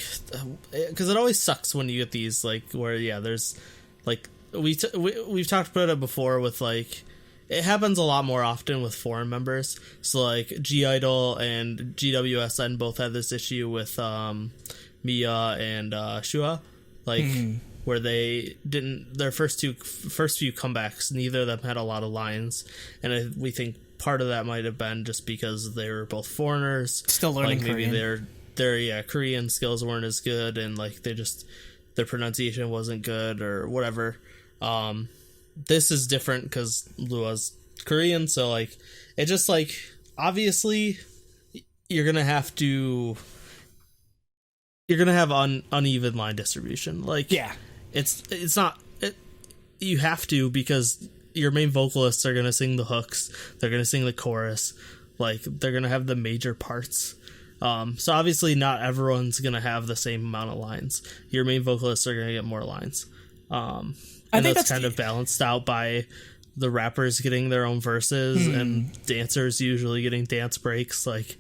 Because it always sucks when you get these like where, there's like... We've talked about it before with like it happens a lot more often with foreign members. So like G-Idol and GWSN both had this issue with Mia and Shua, like where they didn't their first few comebacks, neither of them had a lot of lines, and we think part of that might have been just because they were both foreigners, still learning maybe Korean. their Korean skills weren't as good, and like their pronunciation wasn't good or whatever. This is different because Lua's Korean, so like it just like obviously you're gonna have uneven line distribution. Like it's not you have to, because your main vocalists are going to sing the hooks, they're going to sing the chorus, like they're going to have the major parts. So obviously not everyone's going to have the same amount of lines. Your main vocalists are going to get more lines. And I think that's kind of balanced out by the rappers getting their own verses and dancers usually getting dance breaks. Like,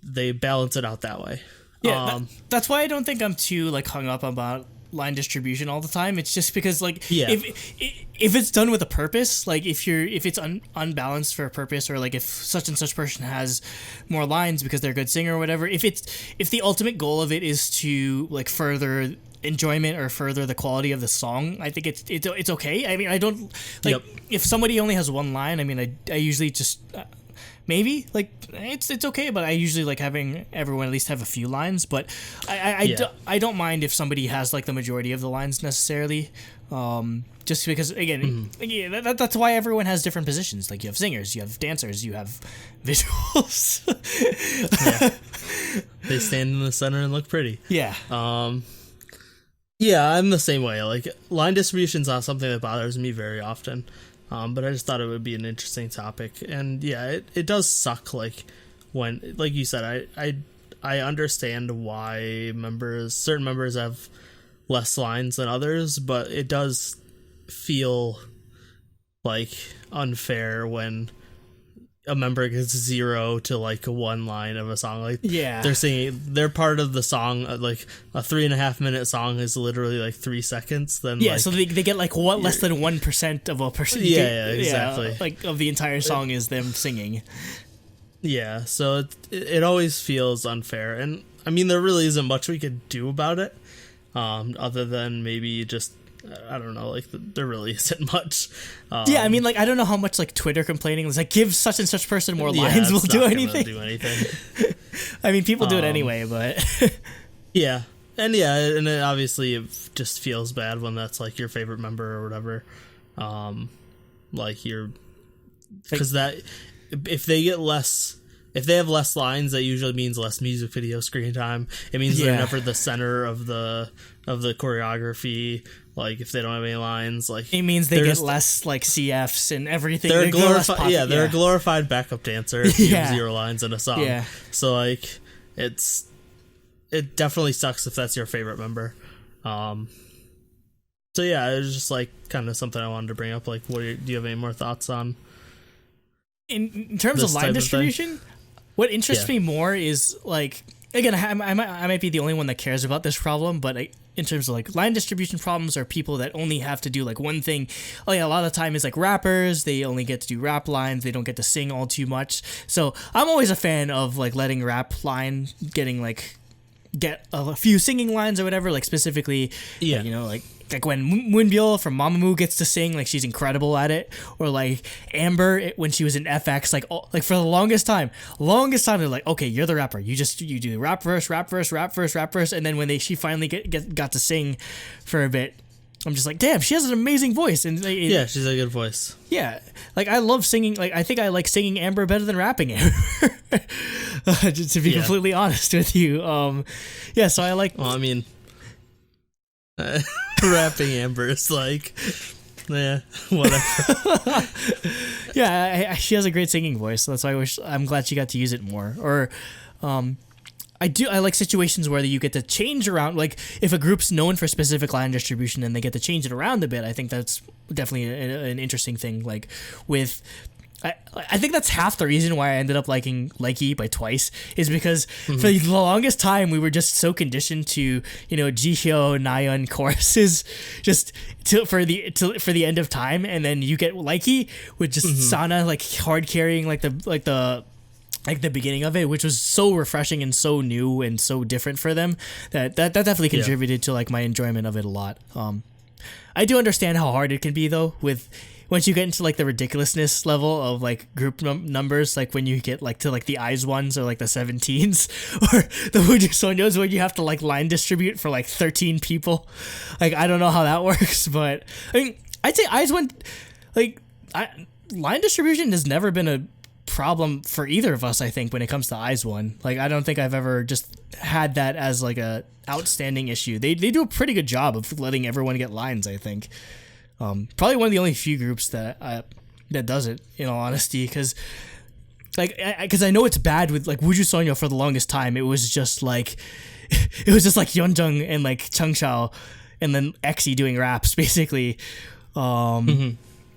they balance it out that way. Yeah, that's why I don't think I'm too like hung up about line distribution all the time. It's just because like if it's done with a purpose, like if it's unbalanced for a purpose, or like if such and such person has more lines because they're a good singer or whatever, if the ultimate goal of it is to like further enjoyment or further the quality of the song, I think it's okay. I mean, I don't like if somebody only has one line, I mean, I usually just maybe like it's okay, but I usually like having everyone at least have a few lines. But I don't mind if somebody has like the majority of the lines necessarily, just because again that's why everyone has different positions. Like, you have singers, you have dancers, you have visuals. They stand in the center and look pretty. Yeah. Yeah, I'm the same way. Like, line distribution's not something that bothers me very often. But I just thought it would be an interesting topic. And yeah, it does suck, like, when, like you said, I understand why certain members have less lines than others, but it does feel like unfair when a member gets 0 to like 1 line of a song. Like, they're singing, they're part of the song, like a 3.5 minute song is literally like 3 seconds. Then so they get like less than 1% of a person. Yeah, exactly. Like of the entire song is them singing. Yeah, so it always feels unfair, and I mean, there really isn't much we could do about it, other than maybe just, I don't know, like, there really isn't much. I mean, like, I don't know how much, like, Twitter complaining is like, give such and such person more lines will do anything. I mean, people do it anyway, but... and it obviously it just feels bad when that's, like, your favorite member or whatever. Like, you're... Because that... If they have less lines, that usually means less music video screen time. It means they're never the center of the choreography. Like, if they don't have any lines, like, it means they get less like CFs and everything. They're glorified. They're a glorified backup dancer. If you have 0 lines in a song. Yeah. So like, it definitely sucks if that's your favorite member. So yeah, it was just like kind of something I wanted to bring up. Like, do you have any more thoughts on? In terms of line distribution, what interests me more is, like, again, I might be the only one that cares about this problem, but in terms of like line distribution problems, are people that only have to do like one thing. Like, a lot of the time is like rappers, they only get to do rap lines, they don't get to sing all too much. So I'm always a fan of like letting rap line get a few singing lines or whatever, like specifically, like, you know, like when Moonbyul from Mamamoo gets to sing, like, she's incredible at it. Or like Amber when she was in FX, like for the longest time they're like, okay, you're the rapper, you do rap verse, and then when she finally got to sing for a bit, I'm just like, damn, she has an amazing voice. And she's a good voice. Yeah, like, I love singing. Like, I think I like singing Amber better than rapping Amber. To be completely honest with you. So I like. Well, I mean, rapping Amber is like, whatever. She has a great singing voice. So that's why I'm glad she got to use it more. Or, I like situations where you get to change around, like, if a group's known for specific line distribution and they get to change it around a bit. I think that's definitely an interesting thing. Like, with, I think that's half the reason why I ended up liking Likey by Twice, is because for the longest time we were just so conditioned to, you know, Jihyo, Nayeon choruses just for the end of time, and then you get Likey with just Sana like hard carrying like the beginning of it, which was so refreshing and so new and so different for them, that definitely contributed to like my enjoyment of it a lot. I do understand how hard it can be though, with once you get into like the ridiculousness level of like group numbers, like when you get like to like the eyes ones or like the 17s or the Woojoo Sonyeos, where you have to like line distribute for like 13 people. Like, I don't know how that works, but I mean, I'd say eyes one, like, line distribution has never been a problem for either of us. I think when it comes to eyes one, like, I don't think I've ever just had that as like a outstanding issue. They do a pretty good job of letting everyone get lines, I think. Probably one of the only few groups that does it, in all honesty, because I know it's bad with like Wuju Sonyo. For the longest time, it was just like Yeonjung and like Changshao, and then EXI doing raps basically.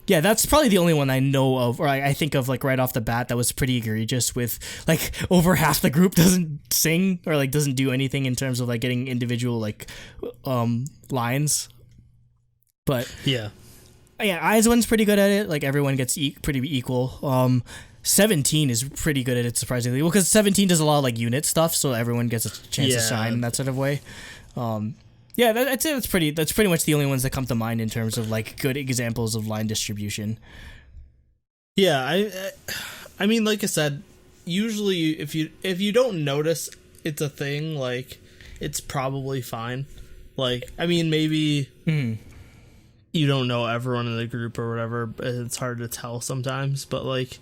Yeah, that's probably the only one I know of, or I think of like right off the bat, that was pretty egregious, with like over half the group doesn't sing or like doesn't do anything in terms of like getting individual like lines. But yeah, IZ*ONE's pretty good at it. Like everyone gets pretty equal. 17 is pretty good at it, surprisingly. Well, because 17 does a lot of like unit stuff, so everyone gets a chance to shine in that sort of way. Yeah, that's pretty much the only ones that come to mind in terms of like good examples of line distribution. Yeah, I mean, like I said, usually if you don't notice it's a thing, like it's probably fine. Like, I mean, maybe you don't know everyone in the group or whatever, but it's hard to tell sometimes. But like,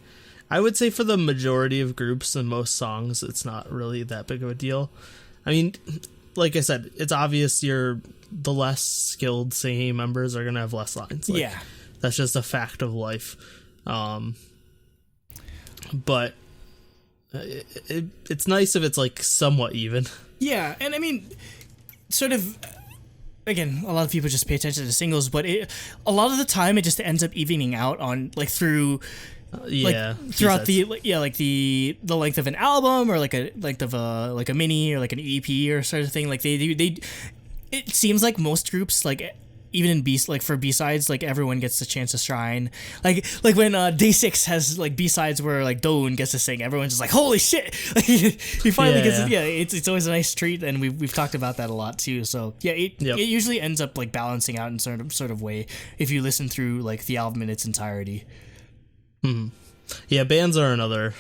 I would say for the majority of groups and most songs, it's not really that big of a deal. I mean, like I said, it's obvious the less skilled singing members are going to have less lines. Like, yeah. That's just a fact of life. But it's nice if it's like somewhat even. Yeah, and I mean, sort of, again, a lot of people just pay attention to singles, but a lot of the time it just ends up evening out on like through... throughout the length of an album, or like a length of a mini or like an EP or sort of thing. Like it seems like most groups, like even in for B-sides, like everyone gets the chance to shine. Like when Day 6 has like B-sides where like Doon gets to sing, everyone's just like, holy shit. Like, he finally gets it. Yeah, it's always a nice treat, and we've talked about that a lot too. So yeah, it usually ends up like balancing out in sort of way if you listen through like the album in its entirety. Yeah, bands are another.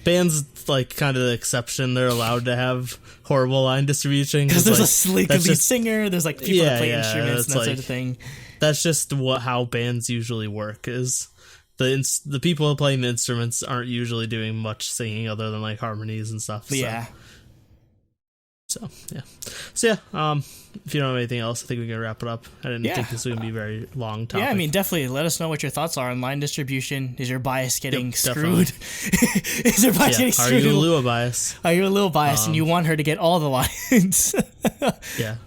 Bands, like, kind of the exception. They're allowed to have horrible line distribution. Because there's like, a lead singer, there's, like, people that play instruments and that sort of thing. That's just how bands usually work, is the people playing the instruments aren't usually doing much singing other than, like, harmonies and stuff. Yeah. So if you don't have anything else, I think we can wrap it up. I didn't think this was going to be a very long topic. Yeah, I mean, definitely let us know what your thoughts are on line distribution. Is your bias getting screwed? Is your bias getting screwed? Are you a Lua bias? Are you a little biased and you want her to get all the lines? Yeah.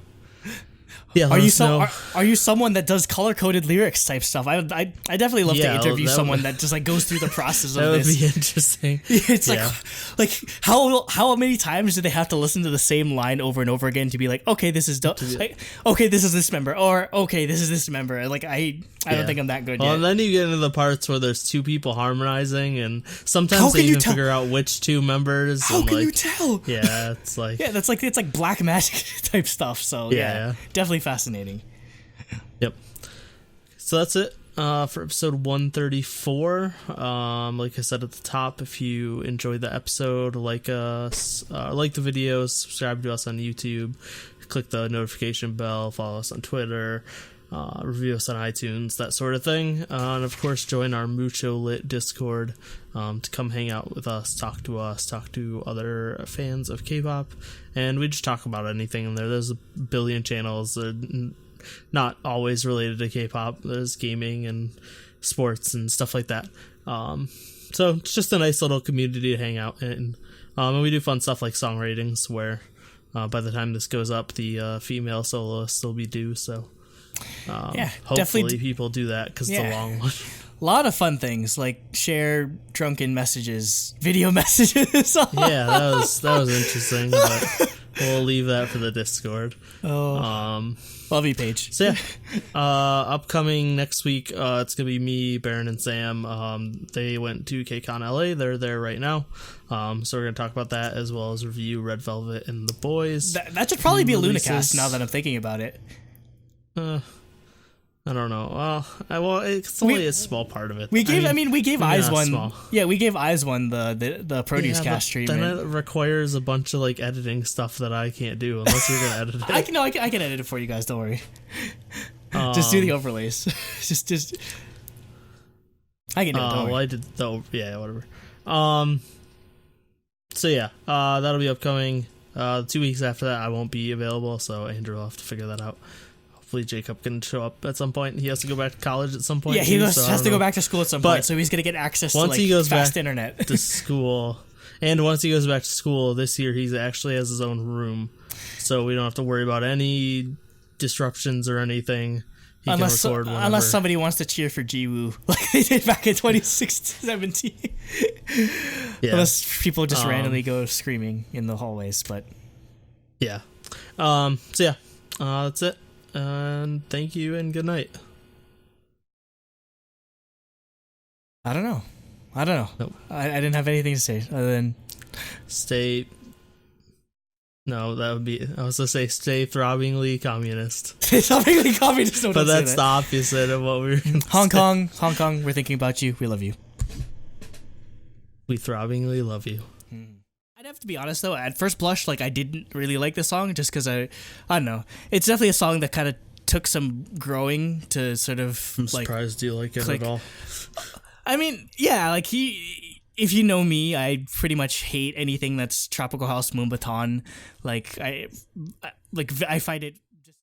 Yeah, are you someone that does color-coded lyrics type stuff? I definitely love to interview someone that just like goes through the process of this. That would be interesting. It's like how many times do they have to listen to the same line over and over again to be like, okay, this is okay, this is this member, or okay, this is this member. Like I don't think I'm that good yet. And then you get into the parts where there's two people harmonizing, and sometimes they even figure out which two members. How can you tell? Yeah, it's like it's like black magic type stuff. So yeah, definitely fascinating. Yep. So that's it for episode 134. Like I said at the top, if you enjoyed the episode, like us, like the videos, subscribe to us on YouTube, click the notification bell, follow us on Twitter, review us on iTunes, that sort of thing. And of course, join our Mucho Lit Discord to come hang out with us, talk to other fans of K-pop, and we just talk about anything in there. There's a billion channels that are not always related to K-pop. There's gaming and sports and stuff like that. So it's just a nice little community to hang out in. And we do fun stuff like song ratings, where by the time this goes up, the female soloists will be due. So hopefully people do that, because it's a long one. A lot of fun things, like share drunken messages, video messages. Yeah, that was interesting, but we'll leave that for the Discord. Love you, Paige. So upcoming next week, it's gonna be me, Baron, and Sam. They went to KCON LA. They're there right now. So we're gonna talk about that, as well as review Red Velvet and the Boys. That should probably be a Lunacast, now that I'm thinking about it. I don't know. Well, it's only a small part of it. We gave IZ*ONE. Yeah, we gave IZ*ONE the produce cast treatment. Then it requires a bunch of like editing stuff that I can't do unless you're gonna edit it. I can edit it for you guys. Don't worry. Just do the overlays. just. I can do it. Don't worry. Well, I did though. Yeah, whatever. So yeah, that'll be upcoming. 2 weeks after that, I won't be available, so Andrew will have to figure that out. hopefully Jacob can show up at some point. He has to go back to college at some point. Yeah, he has to go back to school at some point, so he's gonna get access to he goes fast back internet to school. And once he goes back to school this year, he actually has his own room, so we don't have to worry about any disruptions or anything. He unless somebody wants to cheer for Jiwoo like they did back in 2017. Yeah. Unless people just randomly go screaming in the hallways, but yeah. That's it. And thank you and good night. I don't know. Nope. I didn't have anything to say other than stay. No, that would be. I was going to say stay throbbingly communist. Throbbingly communist. No, but that's the opposite of what we were going to say. Hong Kong, we're thinking about you. We love you. We throbbingly love you. I'd have to be honest though. At first blush, like I didn't really like the song just because I don't know. It's definitely a song that kind of took some growing to sort of. I'm surprised you like it at all. I mean, yeah, like if you know me, I pretty much hate anything that's Tropical House Moonbaton. Like I find it